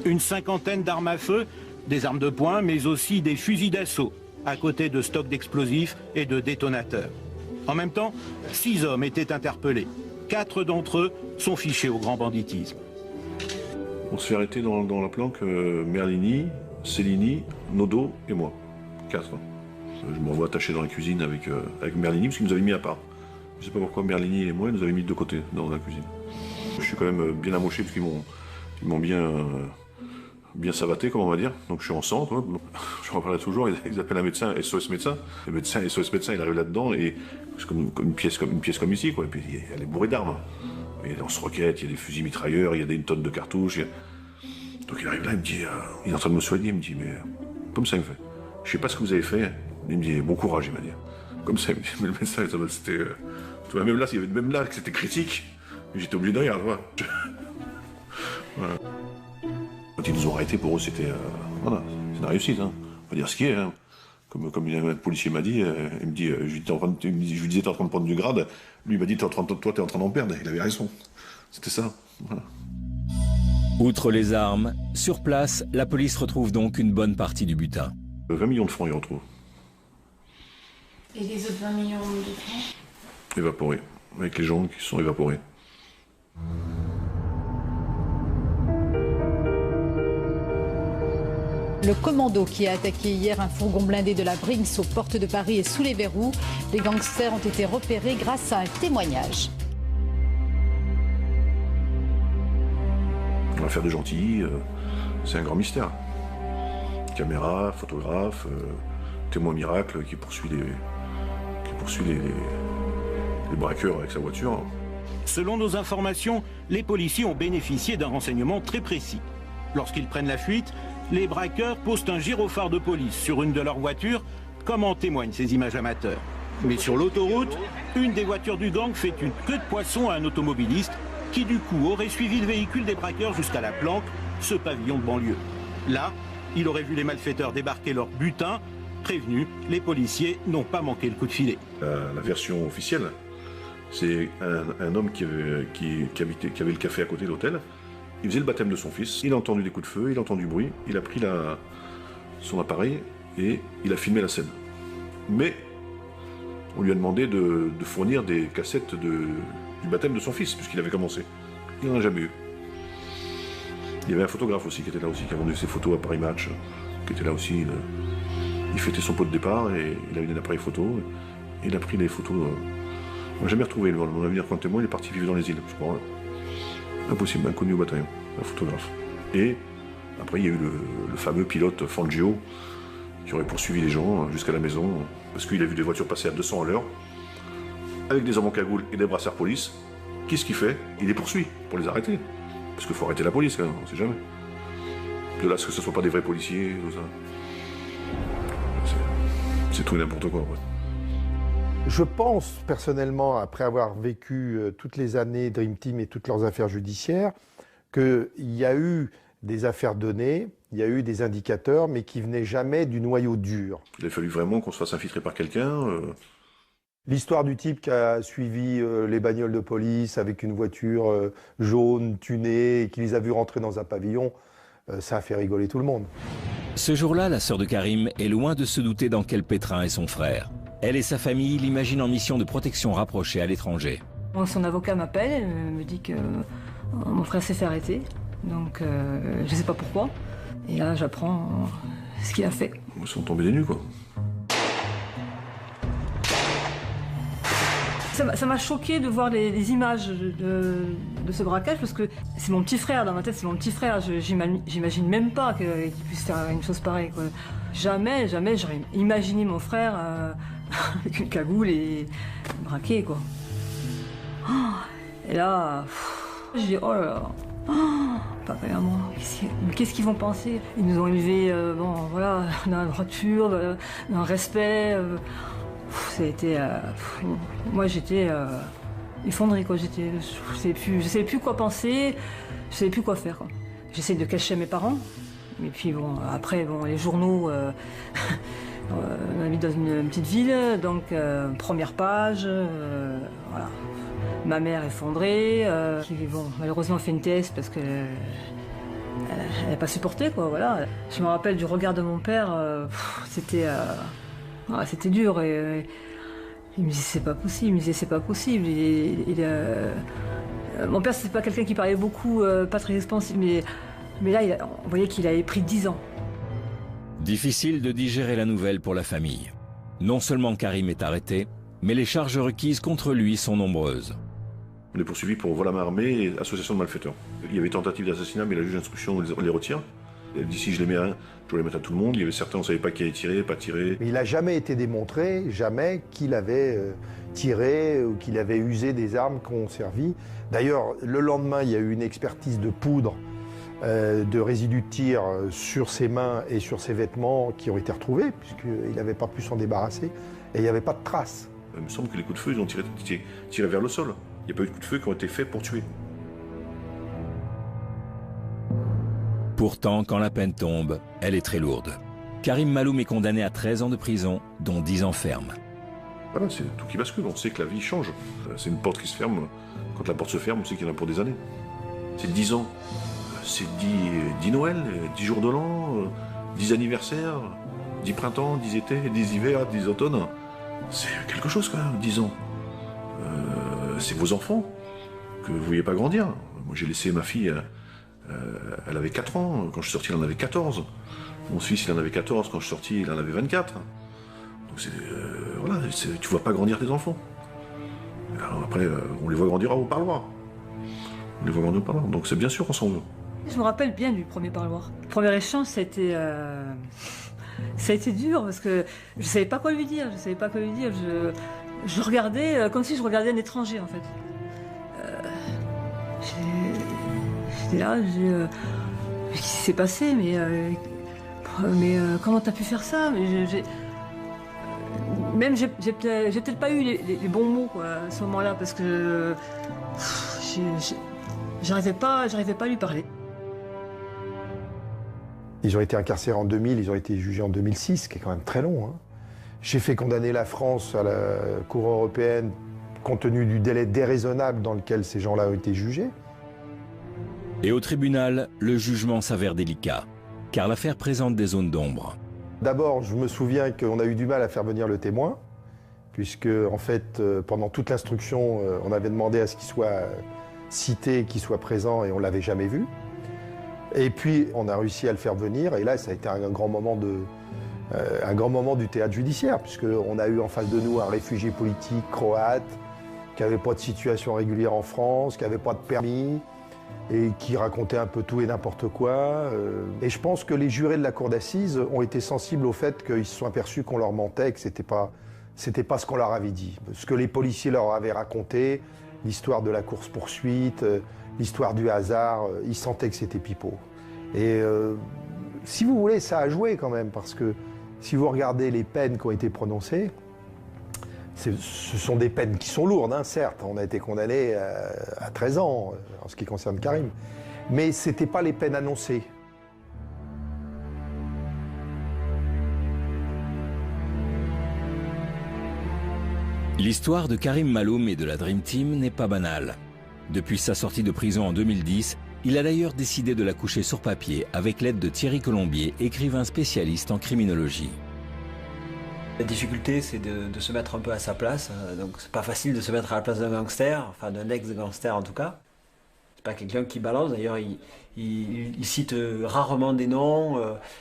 Une cinquantaine d'armes à feu, des armes de poing, mais aussi des fusils d'assaut, à côté de stocks d'explosifs et de détonateurs. En même temps, 6 hommes étaient interpellés. 4 d'entre eux sont fichés au grand banditisme. On se fait arrêter dans la planque Merlini, Cellini, Nodo et moi. 4. Je me revois attaché dans la cuisine avec Merlini, parce qu'ils nous avaient mis à part. Je ne sais pas pourquoi Merlini et moi, ils nous avaient mis de côté dans la cuisine. Je suis quand même bien amoché, parce qu'ils m'ont bien savaté, comme on va dire. Donc je suis en centre, je m'en parlais toujours, ils appellent un médecin, SOS médecin. Le médecin, SOS médecin, il arrive là-dedans, et c'est comme une pièce comme ici, quoi. Et puis elle est bourrée d'armes. Il y a des lance-roquettes, il y a des fusils mitrailleurs, il y a une tonne de cartouches. Donc il arrive là, il me dit, il est en train de me soigner, il me dit, mais comme ça, il me fait, je sais pas ce que vous avez fait. Il me dit, bon courage, il m'a dit. Comme ça, il me dit, mais le médecin, c'était, tu vois, même là, il y avait même là que c'était critique, j'étais obligé de rire, tu vois. Voilà. Quand ils nous ont arrêtés, pour eux, c'était, voilà, c'est une réussite, hein. On va dire ce qui est, hein. Comme un policier m'a dit, il me dit, je lui disais, t'es en train de prendre du grade. Lui, il m'a dit, toi, t'es en train d'en perdre. Il avait raison. C'était ça. Voilà. Outre les armes, sur place, la police retrouve donc une bonne partie du butin. 20 millions de francs, il retrouve. Et les autres 20 millions de francs? Évaporés. Avec les gens qui sont évaporés. Le commando qui a attaqué hier un fourgon blindé de la Brinks aux portes de Paris est sous les verrous. Les gangsters ont été repérés grâce à un témoignage. L'affaire de Gentilly, c'est un grand mystère. Caméra, photographe, témoin miracle qui poursuit les braqueurs avec sa voiture. Selon nos informations, les policiers ont bénéficié d'un renseignement très précis. Lorsqu'ils prennent la fuite, les braqueurs posent un gyrophare de police sur une de leurs voitures, comme en témoignent ces images amateurs. Mais sur l'autoroute, une des voitures du gang fait une queue de poisson à un automobiliste qui du coup aurait suivi le véhicule des braqueurs jusqu'à la planque, ce pavillon de banlieue. Là, Il aurait vu les malfaiteurs débarquer leur butin. Prévenus, les policiers n'ont pas manqué le coup de filet. La version officielle, c'est un homme qui avait le café à côté de l'hôtel. Il faisait le baptême de son fils. Il a entendu des coups de feu, il a entendu du bruit. Il a pris son appareil et il a filmé la scène. Mais on lui a demandé de fournir des cassettes du baptême de son fils, puisqu'il avait commencé. Il n'en a jamais eu. Il y avait un photographe aussi qui était là aussi, qui a vendu ses photos à Paris Match, qui était là aussi. Il fêtait son pot de départ et il a eu un appareil photo. Et il a pris des photos. On n'a jamais retrouvé mon avenir quand témoin, il est parti vivre dans les îles, je crois. Impossible, inconnu au bataillon, un photographe. Et après, il y a eu le fameux pilote Fangio qui aurait poursuivi les gens jusqu'à la maison parce qu'il a vu des voitures passer à 200 à l'heure avec des hommes en cagoule et des brassards police. Qu'est-ce qu'il fait? Il les poursuit pour les arrêter. Parce qu'il faut arrêter la police quand même, on ne sait jamais. De là à ce que ce ne soit pas des vrais policiers, tout ça. C'est tout et n'importe quoi. Ouais. Je pense personnellement, après avoir vécu toutes les années Dream Team et toutes leurs affaires judiciaires, qu'il y a eu des affaires données, il y a eu des indicateurs, mais qui venaient jamais du noyau dur. Il a fallu vraiment qu'on se fasse infiltrer par quelqu'un. L'histoire du type qui a suivi les bagnoles de police avec une voiture jaune, tunée, et qui les a vus rentrer dans un pavillon, ça a fait rigoler tout le monde. Ce jour-là, la sœur de Karim est loin de se douter dans quel pétrin est son frère. Elle et sa famille l'imaginent en mission de protection rapprochée à l'étranger. Son avocat m'appelle, elle me dit que mon frère s'est fait arrêter, donc je ne sais pas pourquoi. Et là, j'apprends ce qu'il a fait. Ils sont tombés des nues, quoi. Ça m'a choqué de voir les images de ce braquage, parce que c'est mon petit frère, dans ma tête c'est mon petit frère. J'imagine même pas qu'il puisse faire une chose pareille, quoi. Jamais j'aurais imaginé mon frère avec une cagoule et braqué, quoi. Et là, je dis oh là là, papa et maman, qu'est-ce qu'ils vont penser? Ils nous ont élevés, bon voilà, dans la droiture, dans le respect. Ça a été, moi j'étais effondrée, quoi. Je savais plus quoi penser, je savais plus quoi faire, quoi. J'essayais de cacher mes parents, et puis bon, après bon, les journaux, on habite dans une petite ville, donc première page, voilà. Ma mère effondrée, qui bon, malheureusement fait une TS parce que elle n'a pas supporté, quoi, voilà. Je me rappelle du regard de mon père, c'était dur, et il me disait c'est pas possible, mon père c'est pas quelqu'un qui parlait beaucoup, pas très expansif, mais là on voyait qu'il avait pris 10 ans. Difficile de digérer la nouvelle pour la famille. Non seulement Karim est arrêté, mais les charges requises contre lui sont nombreuses. On est poursuivi pour vol à main armée et association de malfaiteurs. Il y avait tentative d'assassinat, mais la juge d'instruction on les retire. Elle dit si je les mets à un, je dois les mettre à tout le monde. Il y avait certains, on ne savait pas qui avait tiré, pas tiré. Mais il n'a jamais été démontré, jamais, qu'il avait tiré ou qu'il avait usé des armes qui ont servi. D'ailleurs, le lendemain, il y a eu une expertise de poudre, de résidus de tir sur ses mains et sur ses vêtements qui ont été retrouvés, puisqu'il n'avait pas pu s'en débarrasser, et il n'y avait pas de traces. Il me semble que les coups de feu, ils ont tiré vers le sol. Il n'y a pas eu de coups de feu qui ont été faits pour tuer. Pourtant, quand la peine tombe, elle est très lourde. Karim Maloum est condamné à 13 ans de prison, dont 10 ans ferme. Voilà, c'est tout qui bascule. On sait que la vie change. C'est une porte qui se ferme. Quand la porte se ferme, on sait qu'il y en a pour des années. C'est 10 ans. C'est 10 Noël, 10 jours de l'an, 10 anniversaires, 10 printemps, 10 étés, 10 hivers, 10 automnes. C'est quelque chose quand même, 10 ans. C'est vos enfants que vous ne voyez pas grandir. Moi, j'ai laissé ma fille, elle avait 4 ans. Quand je suis sorti, elle en avait 14. Mon fils, il en avait 14. Quand je suis sorti, il en avait 24. Donc voilà, tu ne vois pas grandir tes enfants. Alors après, on les voit grandir au parloir. On les voit grandir au parloir. Donc c'est bien sûr qu'on s'en veut. Je me rappelle bien du premier parloir. Le premier échange, ça a été dur parce que je ne savais pas quoi lui dire. Je regardais comme si je regardais un étranger, en fait. J'étais là, qu'est-ce qui s'est passé? Mais comment t'as pu faire ça? Même j'ai peut-être pas eu les bons mots, quoi, à ce moment-là, parce que j'arrivais pas à lui parler. Ils ont été incarcérés en 2000, ils ont été jugés en 2006, ce qui est quand même très long. Hein. J'ai fait condamner la France à la Cour européenne compte tenu du délai déraisonnable dans lequel ces gens-là ont été jugés. Et au tribunal, le jugement s'avère délicat, car l'affaire présente des zones d'ombre. D'abord, je me souviens qu'on a eu du mal à faire venir le témoin, puisque en fait, pendant toute l'instruction, on avait demandé à ce qu'il soit cité, qu'il soit présent, et on ne l'avait jamais vu. Et puis, on a réussi à le faire venir, et là, ça a été un grand moment du théâtre judiciaire, puisqu'on a eu en face de nous un réfugié politique croate, qui n'avait pas de situation régulière en France, qui n'avait pas de permis, et qui racontait un peu tout et n'importe quoi. Et je pense que les jurés de la cour d'assises ont été sensibles au fait qu'ils se sont aperçus qu'on leur mentait, que c'était pas ce qu'on leur avait dit. Ce que les policiers leur avaient raconté, l'histoire de la course-poursuite, l'histoire du hasard, ils sentaient que c'était pipeau. Et si vous voulez, ça a joué quand même, parce que si vous regardez les peines qui ont été prononcées, ce sont des peines qui sont lourdes, hein, certes. On a été condamné à 13 ans en ce qui concerne Karim. Mais ce n'étaient pas les peines annoncées. L'histoire de Karim Maloum et de la Dream Team n'est pas banale. Depuis sa sortie de prison en 2010, il a d'ailleurs décidé de la coucher sur papier avec l'aide de Thierry Colombier, écrivain spécialiste en criminologie. La difficulté, c'est de se mettre un peu à sa place. Donc, c'est pas facile de se mettre à la place d'un gangster, enfin d'un ex-gangster en tout cas. C'est pas quelqu'un qui balance. D'ailleurs, il cite rarement des noms.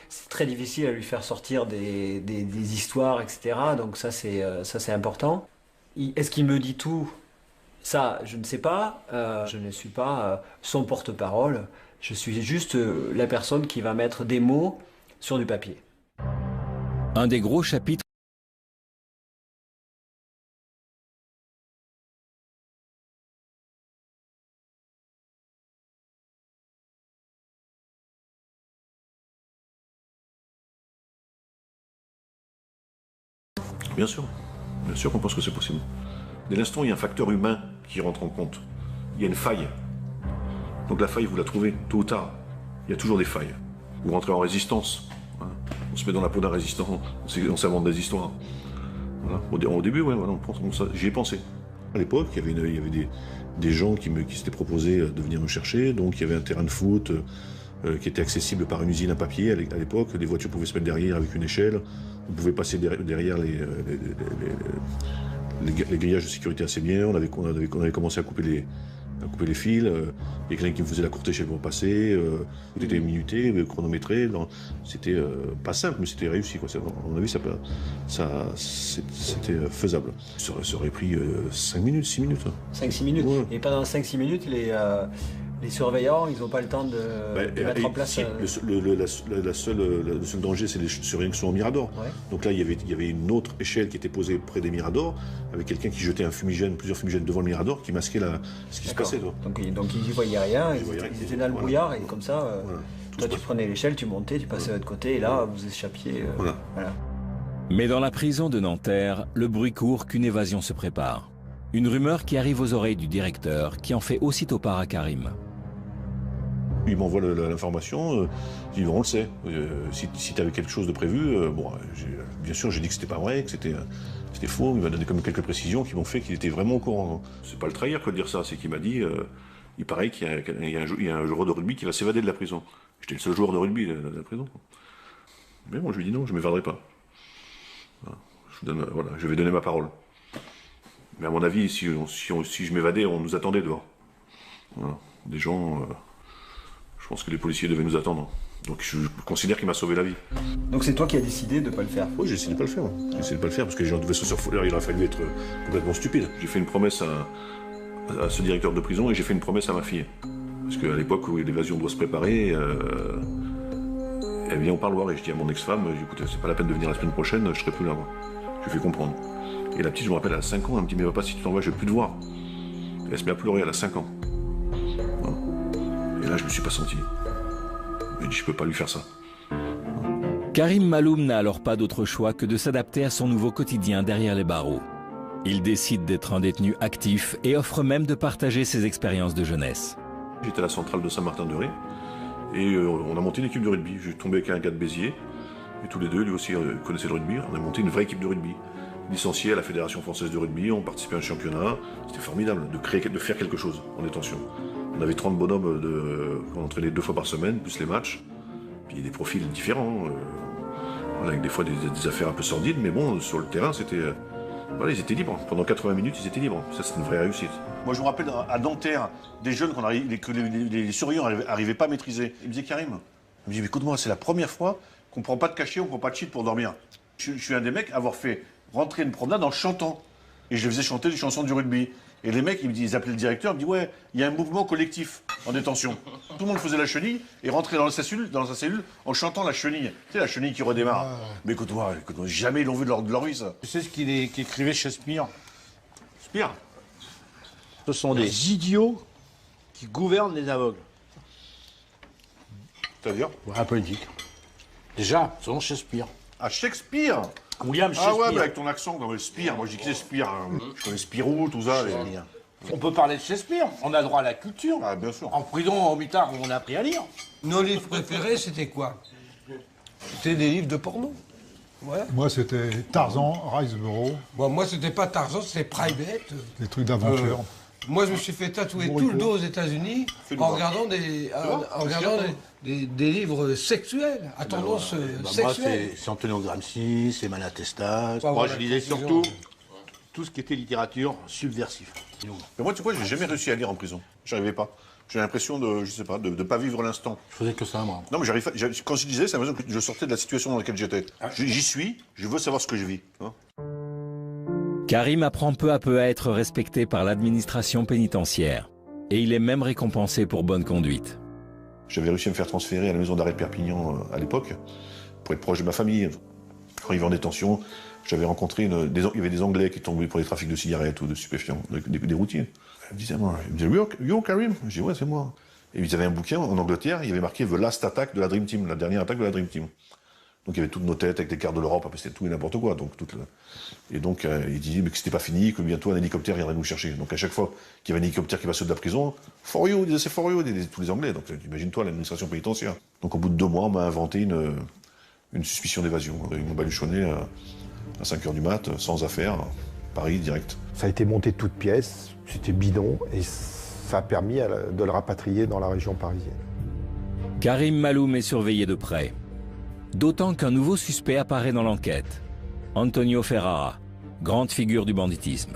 C'est très difficile à lui faire sortir des histoires, etc. Donc ça, c'est important. Est-ce qu'il me dit tout? Ça, je ne sais pas. Je ne suis pas son porte-parole. Je suis juste la personne qui va mettre des mots sur du papier. Un des gros chapitres Bien sûr qu'on pense que c'est possible. Dès l'instant, il y a un facteur humain qui rentre en compte. Il y a une faille. Donc la faille, vous la trouvez tôt ou tard. Il y a toujours des failles. Vous rentrez en résistance. Hein. On se met dans la peau d'un résistant, on s'invente des histoires. Voilà. Au début, ouais, voilà, j'y ai pensé. À l'époque, il y avait des gens qui s'étaient proposés de venir me chercher. Donc il y avait un terrain de foot qui était accessible par une usine à papier à l'époque. Les voitures pouvaient se mettre derrière avec une échelle. On pouvait passer derrière les grillages de sécurité assez bien. On avait commencé à couper les fils. Il y a quelqu'un qui me faisait la courte échelle pour passer. Tout était minuté, chronométré. C'était pas simple, mais c'était réussi, quoi. À mon avis, c'était faisable. Ça aurait pris 5 minutes, 6 minutes. 5-6 minutes. Ouais. Et pendant 5-6 minutes, les surveillants, ils n'ont pas le temps de mettre en place... Si, le seul danger, c'est les surveillants qui sont au Mirador. Ouais. Donc là, il y avait une autre échelle qui était posée près des Miradors, avec quelqu'un qui jetait plusieurs fumigènes devant le Mirador, qui masquait ce qui se passait. Donc ils n'y voyaient rien, ils étaient dans le brouillard, et comme ça, toi tu prenais l'échelle, tu montais, tu passais de l'autre côté, et là, vous échappiez. Voilà. Mais dans la prison de Nanterre, le bruit court qu'une évasion se prépare. Une rumeur qui arrive aux oreilles du directeur, qui en fait aussitôt part à Karim. Il m'envoie l'information, il dit on le sait, si tu avais quelque chose de prévu, bien sûr j'ai dit que c'était pas vrai, que c'était faux, il m'a donné comme quelques précisions qui m'ont fait qu'il était vraiment au courant. C'est pas le trahir que de dire ça, c'est qu'il m'a dit, il paraît qu'il y a un joueur de rugby qui va s'évader de la prison. J'étais le seul joueur de rugby de la prison. Mais moi je lui dis non, je ne m'évaderai pas. Je vais donner ma parole. Mais à mon avis, si je m'évadais, on nous attendait dehors. Voilà. Des gens... je pense que les policiers devaient nous attendre. Donc je considère qu'il m'a sauvé la vie. Donc c'est toi qui as décidé de ne pas le faire? Oui, j'ai décidé de ne pas le faire. J'ai décidé de pas le faire parce que les gens devaient se surfouler. Il aurait fallu être complètement stupide. J'ai fait une promesse à ce directeur de prison et j'ai fait une promesse à ma fille. Parce qu'à l'époque où l'évasion doit se préparer, elle vient au parloir et je dis à mon ex-femme, écoute, c'est pas la peine de venir la semaine prochaine, je serai plus là. Moi. Je lui fais comprendre. Et la petite, je me rappelle, elle a 5 ans, elle me dit, mais papa, si tu t'en vas, je vais plus te voir. Et elle se met à pleurer, elle a 5 ans. Voilà. Et là, je me suis pas senti. Je dis, je peux pas lui faire ça. Karim Maloum n'a alors pas d'autre choix que de s'adapter à son nouveau quotidien derrière les barreaux. Il décide d'être un détenu actif et offre même de partager ses expériences de jeunesse. J'étais à la centrale de Saint-Martin-de-Ré Et on a monté une équipe de rugby. J'ai tombé avec un gars de Béziers, et tous les deux, lui aussi, connaissaient le rugby. On a monté une vraie équipe de rugby. Licencié à la Fédération Française de Rugby, on participait à un championnat. C'était formidable de faire quelque chose en détention. On avait 30 bonhommes qu'on entraînait 2 fois par semaine, plus les matchs. Puis des profils différents, avec des fois des affaires un peu sordides, mais bon, sur le terrain, c'était... voilà, ils étaient libres. Pendant 80 minutes, ils étaient libres. Ça, c'était une vraie réussite. Moi, je me rappelle à Nanterre, des jeunes que les surveillants n'arrivaient pas à maîtriser. Ils me disaient, Karim, il me dit, écoute-moi, c'est la première fois qu'on ne prend pas de cachet, on ne prend pas de shit pour dormir. Je suis un des mecs à avoir fait rentrer une promenade en chantant. Et je faisais chanter les chansons du rugby. Et les mecs, ils appelaient le directeur, ils me disaient, ouais, il y a un mouvement collectif en détention. Tout le monde faisait la chenille et rentrait dans sa cellule en chantant la chenille. Tu sais, la chenille qui redémarre. Mais écoute-moi, jamais ils l'ont vu de leur vie, ça. Tu sais ce qu'il écrivait Shakespeare? Spire. Ce sont des idiots qui gouvernent les aveugles. C'est-à-dire? La politique. Déjà, selon Shakespeare. Ah, Shakespeare? William Shakespeare. Ah ouais, mais avec ton accent, dans le Spire. Moi, je dis que c'est Spire. Hein. Je connais Spirou, tout ça. On peut parler de Shakespeare. On a droit à la culture. Ah, bien sûr. En prison, au mitard, on a appris à lire. Nos livres préférés, c'était quoi? C'était des livres de porno. Ouais. Moi, c'était Tarzan, Riceboro. Bon, moi, c'était pas Tarzan, c'était Private. Des trucs d'aventure. Moi, je me suis fait tatouer tout le dos aux États-Unis en regardant des livres sexuels, à tendance sexuelle. Moi, c'est Antonio Gramsci, c'est Malatesta. Moi, voilà, je lisais surtout tout ce qui était littérature subversive. Mais moi, tu vois, j'ai jamais réussi à lire en prison. J'arrivais pas. J'ai l'impression de, je sais pas, de pas vivre l'instant. Je faisais que ça, moi. Non, mais quand je disais, c'est l'impression que je sortais de la situation dans laquelle j'étais. J'y suis, je veux savoir ce que je vis. Tu vois. Karim apprend peu à peu à être respecté par l'administration pénitentiaire. Et il est même récompensé pour bonne conduite. J'avais réussi à me faire transférer à la maison d'arrêt de Perpignan à l'époque, pour être proche de ma famille. Quand il vivait en détention, j'avais rencontré, il y avait des Anglais qui tombaient pour les trafics de cigarettes ou de stupéfiants, des routiers. Ils me disaient, moi, Yo, Karim? Je dis, ouais, c'est moi. Et ils avaient un bouquin en Angleterre, il y avait marqué The Last Attack de la Dream Team, la dernière attaque de la Dream Team. Donc il y avait toutes nos têtes avec les cartes de l'Europe, c'était tout et n'importe quoi. Et donc il disait mais que c'était pas fini, que bientôt un hélicoptère viendrait nous chercher. Donc à chaque fois qu'il y avait un hélicoptère qui passait de la prison, for you, ils disaient c'est for you, tous les Anglais. Donc imagine-toi l'administration pénitentiaire. Donc au bout de 2 mois, on m'a inventé une suspicion d'évasion. Ils m'ont baluchonné à 5h du mat, sans affaires, Paris direct. Ça a été monté de toutes pièces, c'était bidon, et ça a permis de le rapatrier dans la région parisienne. Karim Maloum est surveillé de près. D'autant qu'un nouveau suspect apparaît dans l'enquête. Antonio Ferrara, grande figure du banditisme.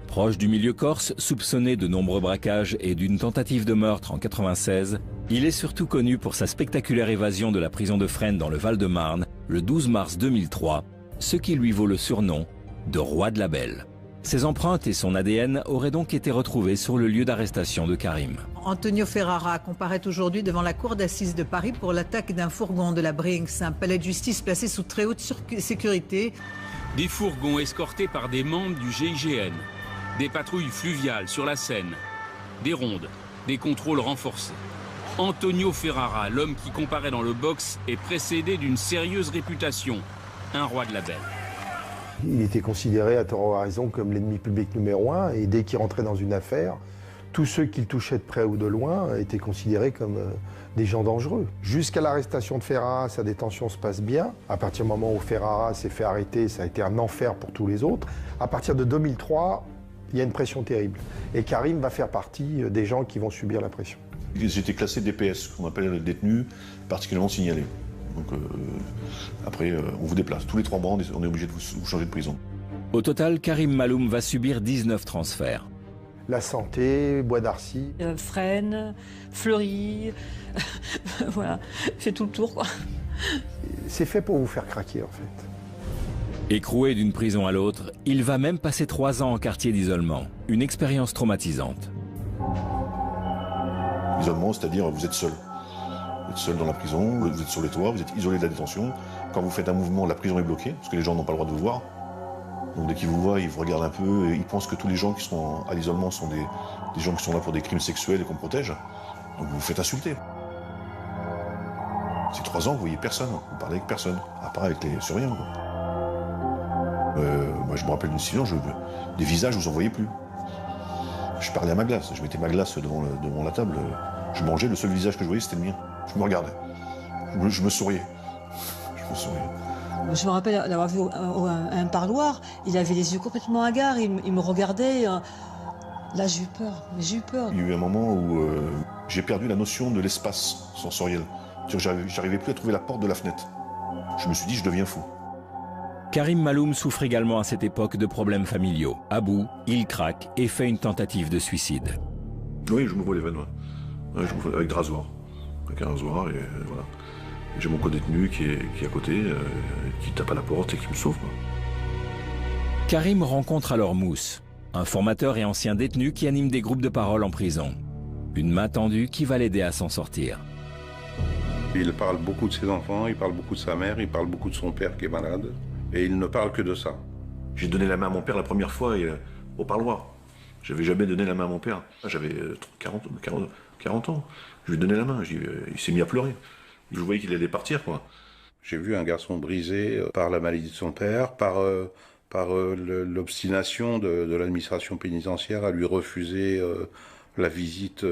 Proche du milieu corse, soupçonné de nombreux braquages et d'une tentative de meurtre en 1996, il est surtout connu pour sa spectaculaire évasion de la prison de Fresnes dans le Val-de-Marne le 12 mars 2003, ce qui lui vaut le surnom de Roi de la Belle. Ses empreintes et son ADN auraient donc été retrouvés sur le lieu d'arrestation de Karim. Antonio Ferrara comparaît aujourd'hui devant la cour d'assises de Paris pour l'attaque d'un fourgon de la Brinks, un palais de justice placé sous très haute sécurité. Des fourgons escortés par des membres du GIGN, des patrouilles fluviales sur la Seine, des rondes, des contrôles renforcés. Antonio Ferrara, l'homme qui comparaît dans le box, est précédé d'une sérieuse réputation, un roi de la belle. Il était considéré à tort ou à raison comme l'ennemi public numéro 1, et dès qu'il rentrait dans une affaire, tous ceux qu'il touchait de près ou de loin étaient considérés comme des gens dangereux. Jusqu'à l'arrestation de Ferrara, sa détention se passe bien. À partir du moment où Ferrara s'est fait arrêter, ça a été un enfer pour tous les autres. À partir de 2003, il y a une pression terrible. Et Karim va faire partie des gens qui vont subir la pression. J'étais classé DPS, qu'on appelle détenu particulièrement signalé. Donc après, on vous déplace. Tous les 3 mois, on est obligé de vous changer de prison. Au total, Karim Maloum va subir 19 transferts. La Santé, Bois d'Arcy. Fresnes, Fleury, voilà, fait tout le tour, quoi. C'est fait pour vous faire craquer, en fait. Écroué d'une prison à l'autre, il va même passer 3 ans en quartier d'isolement. Une expérience traumatisante. L'isolement, c'est-à-dire vous êtes seul. Vous êtes seul dans la prison, vous êtes sur les toits, vous êtes isolé de la détention. Quand vous faites un mouvement, la prison est bloquée, parce que les gens n'ont pas le droit de vous voir. Donc dès qu'ils vous voient, ils vous regardent un peu, et ils pensent que tous les gens qui sont à l'isolement sont des gens qui sont là pour des crimes sexuels et qu'on protège. Donc vous vous faites insulter. Ces 3 ans, vous voyez personne, vous parlez avec personne, à part avec les surveillants. Moi je me rappelle d'une situation, des visages, vous en voyez plus. Je parlais à ma glace, je mettais ma glace devant la table, je mangeais, le seul visage que je voyais c'était le mien. Je me regardais. Je me souriais. Je me rappelle d'avoir vu un parloir, il avait les yeux complètement hagards, il me regardait. Là, j'ai eu peur, Il y a eu un moment où j'ai perdu la notion de l'espace sensoriel. J'arrivais plus à trouver la porte de la fenêtre. Je me suis dit, je deviens fou. Karim Maloum souffre également à cette époque de problèmes familiaux. À bout, il craque et fait une tentative de suicide. Oui, je m'ouvre les veines, ouais, je m'ouvre avec rasoir. Avec un rasoir, et voilà. J'ai mon co-détenu qui est à côté, qui tape à la porte et qui me sauve. Quoi. Karim rencontre alors Mousse, un formateur et ancien détenu qui anime des groupes de parole en prison. Une main tendue qui va l'aider à s'en sortir. Il parle beaucoup de ses enfants, il parle beaucoup de sa mère, il parle beaucoup de son père qui est malade. Et il ne parle que de ça. J'ai donné la main à mon père la première fois au parloir. J'avais jamais donné la main à mon père. J'avais 40 ans. Je lui ai donné la main. Il s'est mis à pleurer. Je voyais qu'il allait partir, quoi. J'ai vu un garçon brisé par la maladie de son père, par l'obstination de l'administration pénitentiaire à lui refuser la visite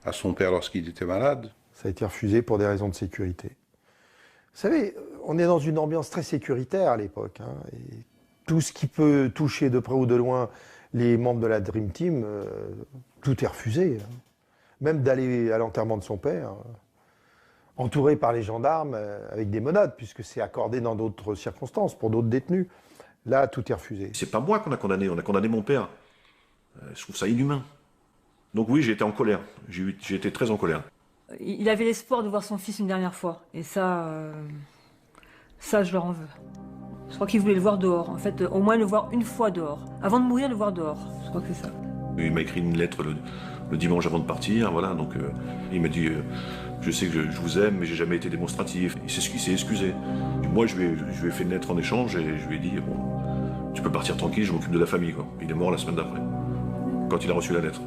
à son père lorsqu'il était malade. Ça a été refusé pour des raisons de sécurité. Vous savez, on est dans une ambiance très sécuritaire à l'époque. Hein, et tout ce qui peut toucher de près ou de loin les membres de la Dream Team, tout est refusé. Hein. Même d'aller à l'enterrement de son père, entouré par les gendarmes avec des menottes, puisque c'est accordé dans d'autres circonstances, pour d'autres détenus. Là, tout est refusé. C'est pas moi qu'on a condamné, on a condamné mon père. Je trouve ça inhumain. Donc oui, j'ai été en colère. J'ai été très en colère. Il avait l'espoir de voir son fils une dernière fois. Et ça, je leur en veux. Je crois qu'il voulait le voir dehors. En fait, au moins le voir une fois dehors. Avant de mourir, le voir dehors. Je crois que c'est ça. Il m'a écrit une lettre le dimanche avant de partir. Voilà, donc il m'a dit je sais que je vous aime, mais j'ai jamais été démonstratif. Il s'est excusé. Moi, je lui ai fait une lettre en échange et je lui ai dit bon, tu peux partir tranquille, je m'occupe de la famille. Quoi. Il est mort la semaine d'après, quand il a reçu la lettre.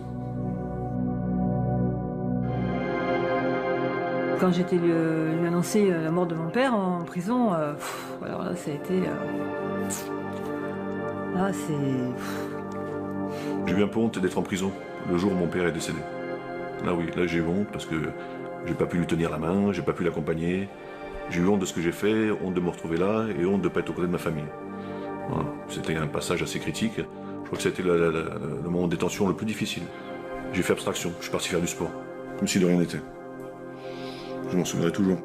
Quand j'étais lui annoncer la mort de mon père en prison, alors là, ça a été... là, c'est... J'ai eu un peu honte d'être en prison le jour où mon père est décédé. Là, oui, là, j'ai eu honte parce que j'ai pas pu lui tenir la main, j'ai pas pu l'accompagner. J'ai eu honte de ce que j'ai fait, honte de me retrouver là et honte de ne pas être aux côtés de ma famille. Voilà. C'était un passage assez critique. Je crois que c'était le moment de détention le plus difficile. J'ai fait abstraction, je suis parti faire du sport, comme si de rien n'était. Je m'en souviendrai toujours.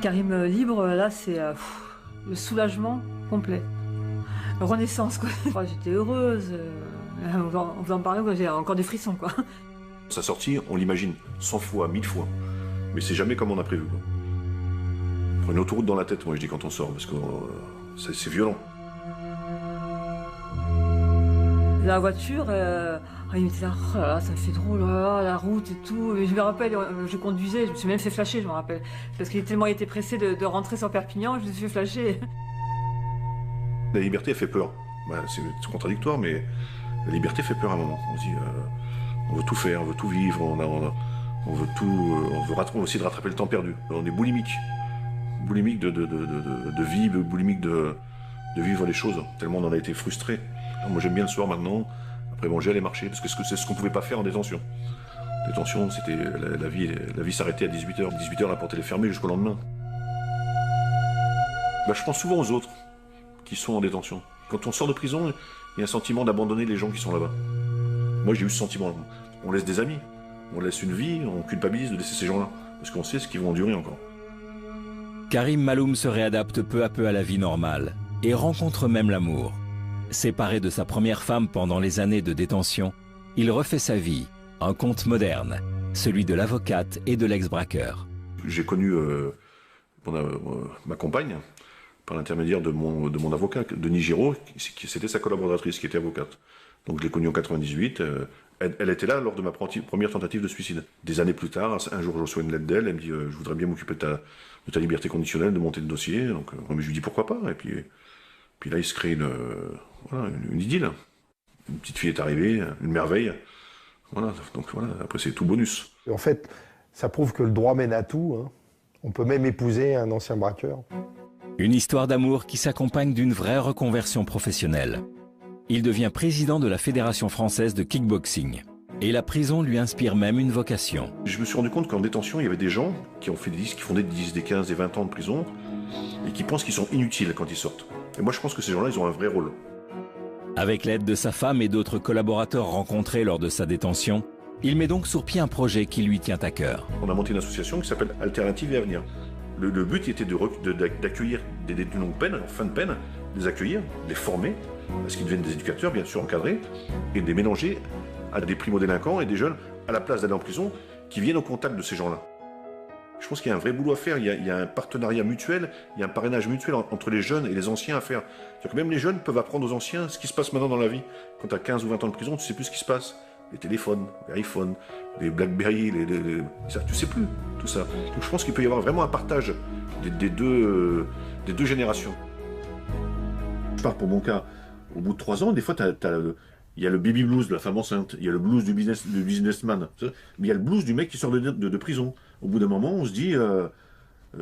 Karim libre, là, c'est le soulagement complet. Renaissance, quoi. J'étais heureuse. On va en parler, j'ai encore des frissons, quoi. Sa sortie, on l'imagine 100 fois, 1000 fois. Mais c'est jamais comme on a prévu, quoi. Une autoroute dans la tête, moi, je dis, quand on sort, parce que c'est violent. La voiture, il me disait, oh là là, ça me fait drôle, la route et tout. Et je me rappelle, je conduisais, je me suis même fait flasher, je me rappelle. Parce qu'il tellement été pressé de rentrer sur Perpignan, je me suis fait flasher. La liberté, elle fait peur. Ben, c'est contradictoire, mais la liberté fait peur à un moment. On se dit, on veut tout faire, on veut tout vivre, on veut tout, on veut aussi de rattraper le temps perdu. On est boulimique. Boulimique de vie, boulimique de vivre les choses, tellement on en a été frustré. Moi j'aime bien le soir maintenant, après manger, aller marcher, parce que c'est ce qu'on pouvait pas faire en détention. Détention, c'était la vie s'arrêtait à 18h. 18h, la porte elle est fermée jusqu'au lendemain. Ben, je pense souvent aux autres qui sont en détention. Quand on sort de prison, il y a un sentiment d'abandonner les gens qui sont là-bas. Moi j'ai eu ce sentiment. On laisse des amis, on laisse une vie, on culpabilise de laisser ces gens-là, parce qu'on sait ce qu'ils vont endurer encore. Karim Maloum se réadapte peu à peu à la vie normale et rencontre même l'amour. Séparé de sa première femme pendant les années de détention, il refait sa vie, un conte moderne, celui de l'avocate et de l'ex-braqueur. J'ai connu ma compagne par l'intermédiaire de mon avocat, Denis Giraud, c'était sa collaboratrice qui était avocate. Donc je l'ai connue en 98. Elle était là lors de ma première tentative de suicide. Des années plus tard, un jour je reçois une lettre d'elle, elle me dit je voudrais bien m'occuper de ta liberté conditionnelle, de monter le dossier. Donc je lui dis pourquoi pas. Et puis là il se crée une idylle. Une petite fille est arrivée, une merveille. Voilà, donc voilà, après c'est tout bonus. En fait, ça prouve que le droit mène à tout. Hein. On peut même épouser un ancien braqueur. Une histoire d'amour qui s'accompagne d'une vraie reconversion professionnelle. Il devient président de la Fédération française de kickboxing. Et la prison lui inspire même une vocation. Je me suis rendu compte qu'en détention, il y avait des gens qui ont fait des 10, qui font des 10, des 15, des 20 ans de prison et qui pensent qu'ils sont inutiles quand ils sortent. Et moi, je pense que ces gens-là, ils ont un vrai rôle. Avec l'aide de sa femme et d'autres collaborateurs rencontrés lors de sa détention, il met donc sur pied un projet qui lui tient à cœur. On a monté une association qui s'appelle Alternatives et Avenir. Le but était d'accueillir des détenus longue peine, en fin de peine, les accueillir, les former, parce qu'ils deviennent des éducateurs, bien sûr encadrés, et de les mélanger à des primo-délinquants et des jeunes, à la place d'aller en prison, qui viennent au contact de ces gens-là. Je pense qu'il y a un vrai boulot à faire, il y a un partenariat mutuel, il y a un parrainage mutuel entre les jeunes et les anciens à faire. C'est-à-dire que même les jeunes peuvent apprendre aux anciens ce qui se passe maintenant dans la vie. Quand tu as 15 ou 20 ans de prison, tu ne sais plus ce qui se passe. Les téléphones, les iPhones, les Blackberry, ça, tu ne sais plus tout ça. Donc je pense qu'il peut y avoir vraiment un partage des deux générations. Je parle pour mon cas, au bout de 3 ans, des fois, il y a le baby blues de la femme enceinte, il y a le blues du businessman, mais il y a le blues du mec qui sort de prison. Au bout d'un moment, on se dit,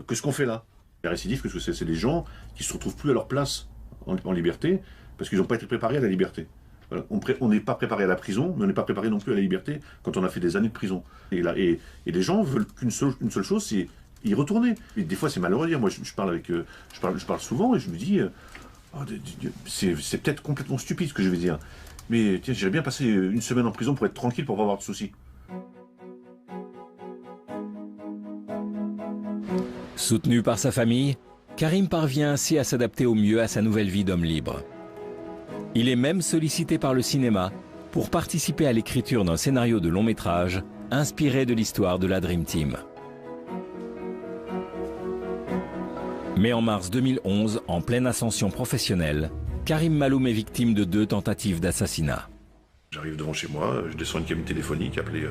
qu'est-ce qu'on fait là? La récidive, qu'est-ce que c'est? C'est des gens qui ne se retrouvent plus à leur place en liberté, parce qu'ils n'ont pas été préparés à la liberté. Voilà. On n'est pas préparé à la prison, mais on n'est pas préparé non plus à la liberté quand on a fait des années de prison. Et les gens veulent qu'une seule chose, c'est y retourner. Et des fois, c'est malheureux à dire. Moi, je parle souvent et je me dis, c'est peut-être complètement stupide ce que je vais dire. Mais tiens, j'irais bien passer une semaine en prison pour être tranquille, pour pas avoir de soucis. Soutenu par sa famille, Karim parvient ainsi à s'adapter au mieux à sa nouvelle vie d'homme libre. Il est même sollicité par le cinéma pour participer à l'écriture d'un scénario de long métrage inspiré de l'histoire de la Dream Team. Mais en mars 2011, en pleine ascension professionnelle, Karim Maloum est victime de 2 tentatives d'assassinat. J'arrive devant chez moi, je descends une cabine téléphonique, appeler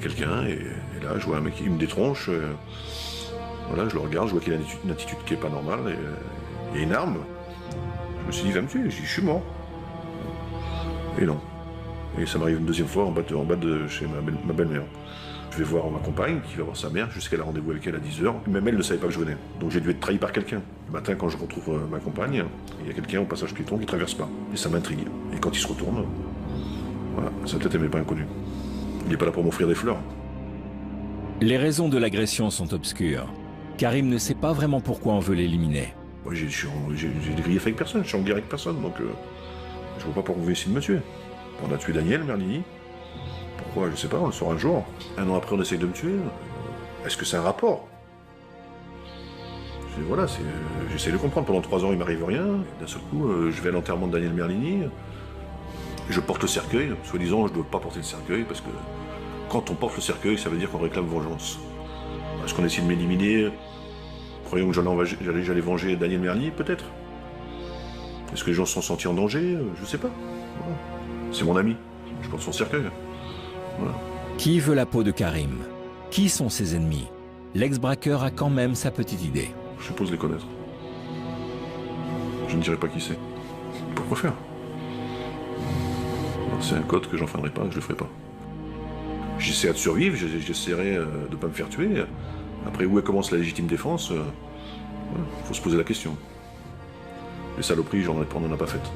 quelqu'un, et là je vois un mec qui me détronche. Voilà, je le regarde, je vois qu'il a une attitude qui n'est pas normale, et il y a une arme. Je me suis dit, il va me tuer, je suis mort. Et non. Et ça m'arrive une deuxième fois en bas de chez ma belle-mère. Je vais voir ma compagne, qui va voir sa mère, jusqu'à la rendez-vous avec elle à 10h. Même elle ne savait pas que je venais. Donc j'ai dû être trahi par quelqu'un. Le matin, quand je retrouve ma compagne, il y a quelqu'un au passage piéton qui ne traverse pas. Et ça m'intrigue. Et quand il se retourne, voilà, sa tête n'est pas inconnue. Il n'est pas là pour m'offrir des fleurs. Les raisons de l'agression sont obscures. Karim ne sait pas vraiment pourquoi on veut l'éliminer. Moi, j'ai des griefs avec personne, je suis en guerre avec personne, donc je vois pas pourquoi vous voulez essayer de me tuer. On a tué Daniel Merlini. Pourquoi? Je sais pas, on le saura un jour. Un an après, on essaye de me tuer. Est-ce que c'est un rapport? Voilà, j'essaie de comprendre. Pendant 3 ans, il m'arrive rien. D'un seul coup, je vais à l'enterrement de Daniel Merlini. Je porte le cercueil. Soi-disant, je ne dois pas porter le cercueil, parce que quand on porte le cercueil, ça veut dire qu'on réclame vengeance. Est-ce qu'on essaie de m'éliminer? Croyons que j'allais venger Daniel Merlini, peut-être? Est-ce que les gens se sont sentis en danger? Je sais pas. Voilà. C'est mon ami. Je porte son cercueil. Voilà. Qui veut la peau de Karim? Qui sont ses ennemis? L'ex-braqueur a quand même sa petite idée. Je suppose les connaître. Je ne dirai pas qui c'est. Pourquoi faire? C'est un code que j'enfreinerai pas, je le ferai pas. J'essaierai de survivre, j'essaierai de ne pas me faire tuer. Après, où commence la légitime défense? Faut se poser la question. Les saloperies, on n'en a pas faites.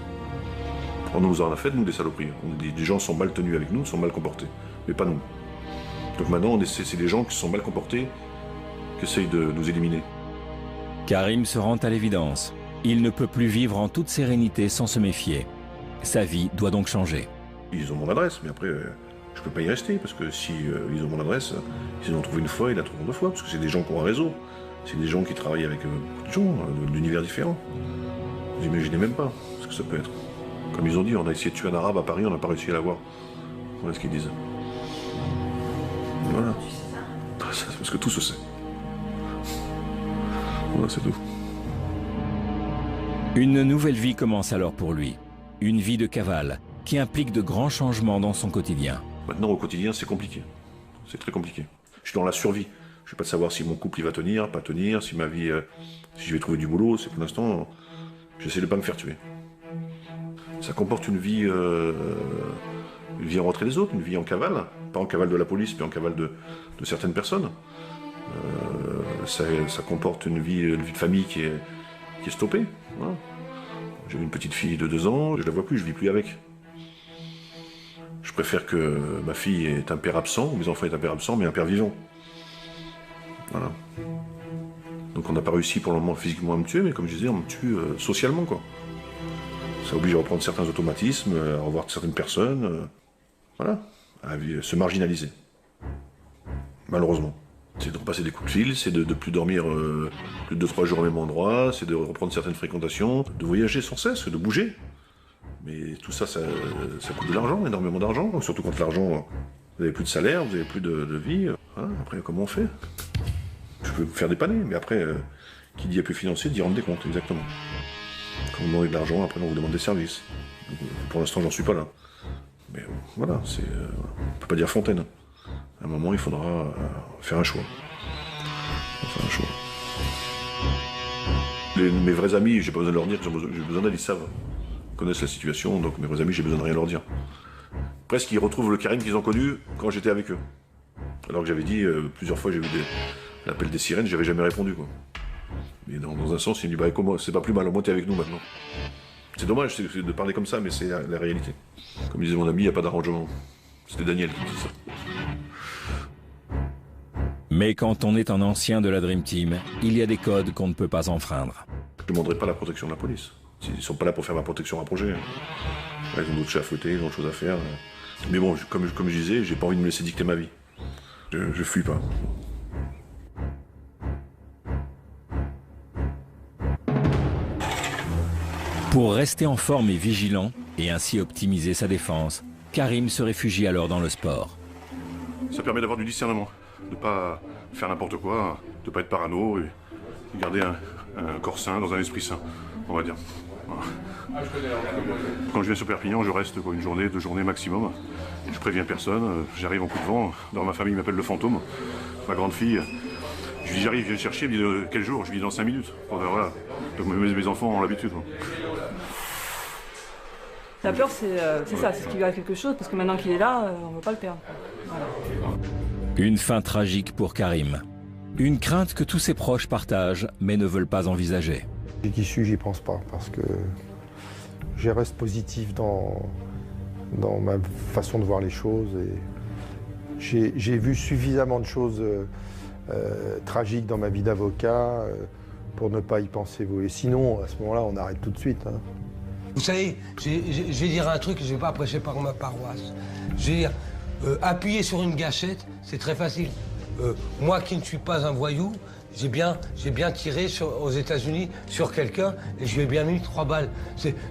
On nous en a fait, nous, des saloperies. Des gens sont mal tenus avec nous, sont mal comportés. Mais pas nous. Donc maintenant, c'est des gens qui sont mal comportés qui essayent de nous éliminer. Karim se rend à l'évidence. Il ne peut plus vivre en toute sérénité sans se méfier. Sa vie doit donc changer. Ils ont mon adresse, mais après, je peux pas y rester, parce que si ils ont mon adresse, s'ils l'ont trouvé une fois, ils la trouveront 2 fois, parce que c'est des gens qui ont un réseau. C'est des gens qui travaillent avec beaucoup de gens, d'univers différents. Vous imaginez même pas ce que ça peut être. Comme ils ont dit, on a essayé de tuer un arabe à Paris, on n'a pas réussi à l'avoir. Voilà ce qu'ils disent. Voilà. Parce que tout se sait. Voilà, c'est tout. Une nouvelle vie commence alors pour lui. Une vie de cavale qui implique de grands changements dans son quotidien. Maintenant, au quotidien, c'est compliqué. C'est très compliqué. Je suis dans la survie. Je ne vais pas savoir si mon couple il va tenir, pas tenir, si ma vie, si je vais trouver du boulot. C'est pour l'instant, j'essaie de ne pas me faire tuer. Ça comporte une vie en retrait des autres, une vie en cavale. Pas en cavale de la police, mais en cavale de certaines personnes. Ça comporte une vie de famille qui est qui est stoppé. Voilà. J'ai une petite fille de 2 ans, je la vois plus, je vis plus avec. Je préfère que ma fille ait un père absent, ou mes enfants aient un père absent, mais un père vivant. Voilà. Donc on n'a pas réussi pour le moment physiquement à me tuer, mais comme je disais, on me tue socialement, quoi. Ça oblige à reprendre certains automatismes, à revoir certaines personnes, voilà, à se marginaliser. Malheureusement. C'est de repasser des coups de fil, c'est de plus dormir plus de 2-3 jours au même endroit, c'est de reprendre certaines fréquentations, de voyager sans cesse, de bouger. Mais tout ça, ça coûte de l'argent, énormément d'argent. Surtout quand l'argent, vous n'avez plus de salaire, vous n'avez plus de vie. Hein, après, comment on fait? Je peux me faire dépanner, mais après, qui dit appui financier dit rendre des comptes, exactement. Quand vous demandez de l'argent, après on vous demande des services. Donc, pour l'instant, j'en suis pas là. Mais voilà, on ne peut pas dire Fontaine. À un moment, il faudra faire un choix. Mes vrais amis, j'ai pas besoin de leur dire que j'ai besoin d'aide, ils savent. Ils connaissent la situation, donc mes vrais amis, j'ai besoin de rien leur dire. Presque, ils retrouvent le Karim qu'ils ont connu quand j'étais avec eux. Alors que j'avais dit, plusieurs fois, j'ai vu l'appel des sirènes, j'avais jamais répondu, quoi. Mais dans un sens, il me dit, bah, c'est pas plus mal, au moins t'es avec nous maintenant. C'est dommage de parler comme ça, mais c'est la réalité. Comme disait mon ami, il n'y a pas d'arrangement. C'était Daniel qui disait ça. Mais quand on est un ancien de la Dream Team, il y a des codes qu'on ne peut pas enfreindre. Je ne demanderai pas la protection de la police. Ils ne sont pas là pour faire ma protection rapprochée. Ils ont d'autres chats à fouetter, ils ont d'autres choses à faire. Mais bon, comme je disais, j'ai pas envie de me laisser dicter ma vie. Je fuis pas. Pour rester en forme et vigilant, et ainsi optimiser sa défense, Karim se réfugie alors dans le sport. Ça permet d'avoir du discernement, de ne pas faire n'importe quoi, de ne pas être parano, et de garder un corps sain dans un esprit sain, on va dire. Voilà. Quand je viens sur Perpignan, je reste une journée, 2 journées maximum. Et je préviens personne, j'arrive en coup de vent. Dans ma famille, ils m'appellent le fantôme. Ma grande fille, je dis j'arrive, je viens le chercher, elle me dit quel jour? Je lui dis dans 5 minutes. Voilà. Donc mes enfants ont l'habitude. La peur, c'est ça, c'est qu'il y a quelque chose, parce que maintenant qu'il est là, on ne veut pas le perdre. Voilà. Une fin tragique pour Karim. Une crainte que tous ses proches partagent, mais ne veulent pas envisager. Qui suis, j'y pense pas, parce que je reste positif dans ma façon de voir les choses. Et j'ai vu suffisamment de choses tragiques dans ma vie d'avocat pour ne pas y penser. Et sinon, à ce moment-là, on arrête tout de suite. Hein. Vous savez, je vais dire un truc, je ne vais pas prêcher par ma paroisse. Je vais dire, appuyer sur une gâchette, c'est très facile. Moi qui ne suis pas un voyou, j'ai bien tiré aux États-Unis sur quelqu'un et je lui ai bien mis 3 balles.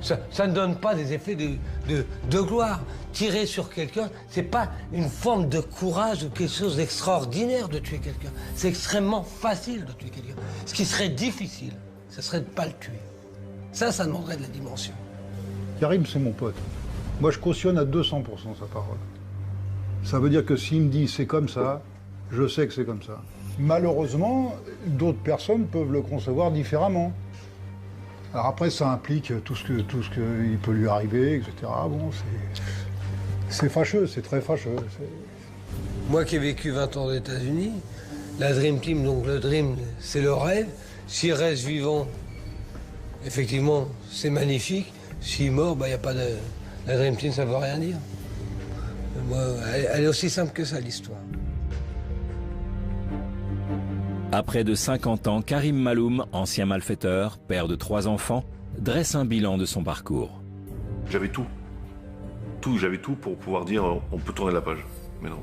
Ça ne donne pas des effets de gloire. Tirer sur quelqu'un, c'est pas une forme de courage ou quelque chose d'extraordinaire de tuer quelqu'un. C'est extrêmement facile de tuer quelqu'un. Ce qui serait difficile, ce serait de ne pas le tuer. Ça demanderait de la dimension. Karim, c'est mon pote. Moi, je cautionne à 200% sa parole. Ça veut dire que s'il me dit c'est comme ça, je sais que c'est comme ça. Malheureusement, d'autres personnes peuvent le concevoir différemment. Alors après, ça implique tout ce qu'il peut lui arriver, etc. Bon, c'est fâcheux, c'est très fâcheux. Moi qui ai vécu 20 ans aux États-Unis, la Dream Team, donc le Dream, c'est le rêve. S'il reste vivant, effectivement, c'est magnifique. S'il est mort, il n'y a pas de... La Dream Team, ça ne veut rien dire. Moi, elle est aussi simple que ça, l'histoire. À près de 50 ans, Karim Maloum, ancien malfaiteur, père de 3 enfants, dresse un bilan de son parcours. J'avais tout. J'avais tout pour pouvoir dire on peut tourner la page. Mais non.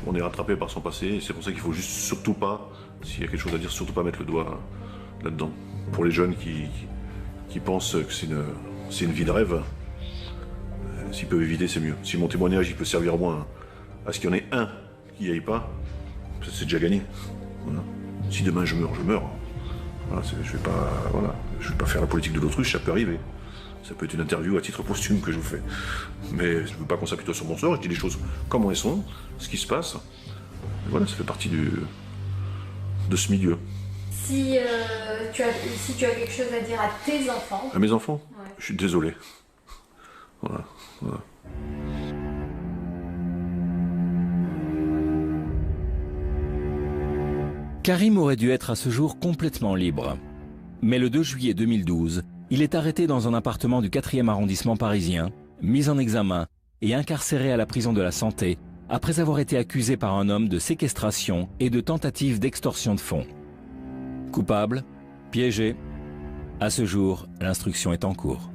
On est rattrapé par son passé, c'est pour ça qu'il faut juste surtout pas, s'il y a quelque chose à dire, surtout pas mettre le doigt là-dedans. Pour les jeunes qui pensent que c'est une vie de rêve, s'ils peuvent éviter, c'est mieux. Si mon témoignage il peut servir au moins à ce qu'il y en ait un qui n'y aille pas, c'est déjà gagné. Voilà. Si demain je meurs. Voilà, je vais pas faire la politique de l'autruche, ça peut arriver. Ça peut être une interview à titre posthume que je vous fais. Mais je ne veux pas qu'on s'appuie sur mon sort, je dis les choses comme elles sont, ce qui se passe. Et voilà, ça fait partie de ce milieu. Si tu as quelque chose à dire à tes enfants... À mes enfants? Ouais. Je suis désolé. Voilà. Karim aurait dû être à ce jour complètement libre. Mais le 2 juillet 2012, il est arrêté dans un appartement du 4e arrondissement parisien, mis en examen et incarcéré à la prison de la Santé après avoir été accusé par un homme de séquestration et de tentative d'extorsion de fonds. Coupable, piégé. À ce jour, l'instruction est en cours.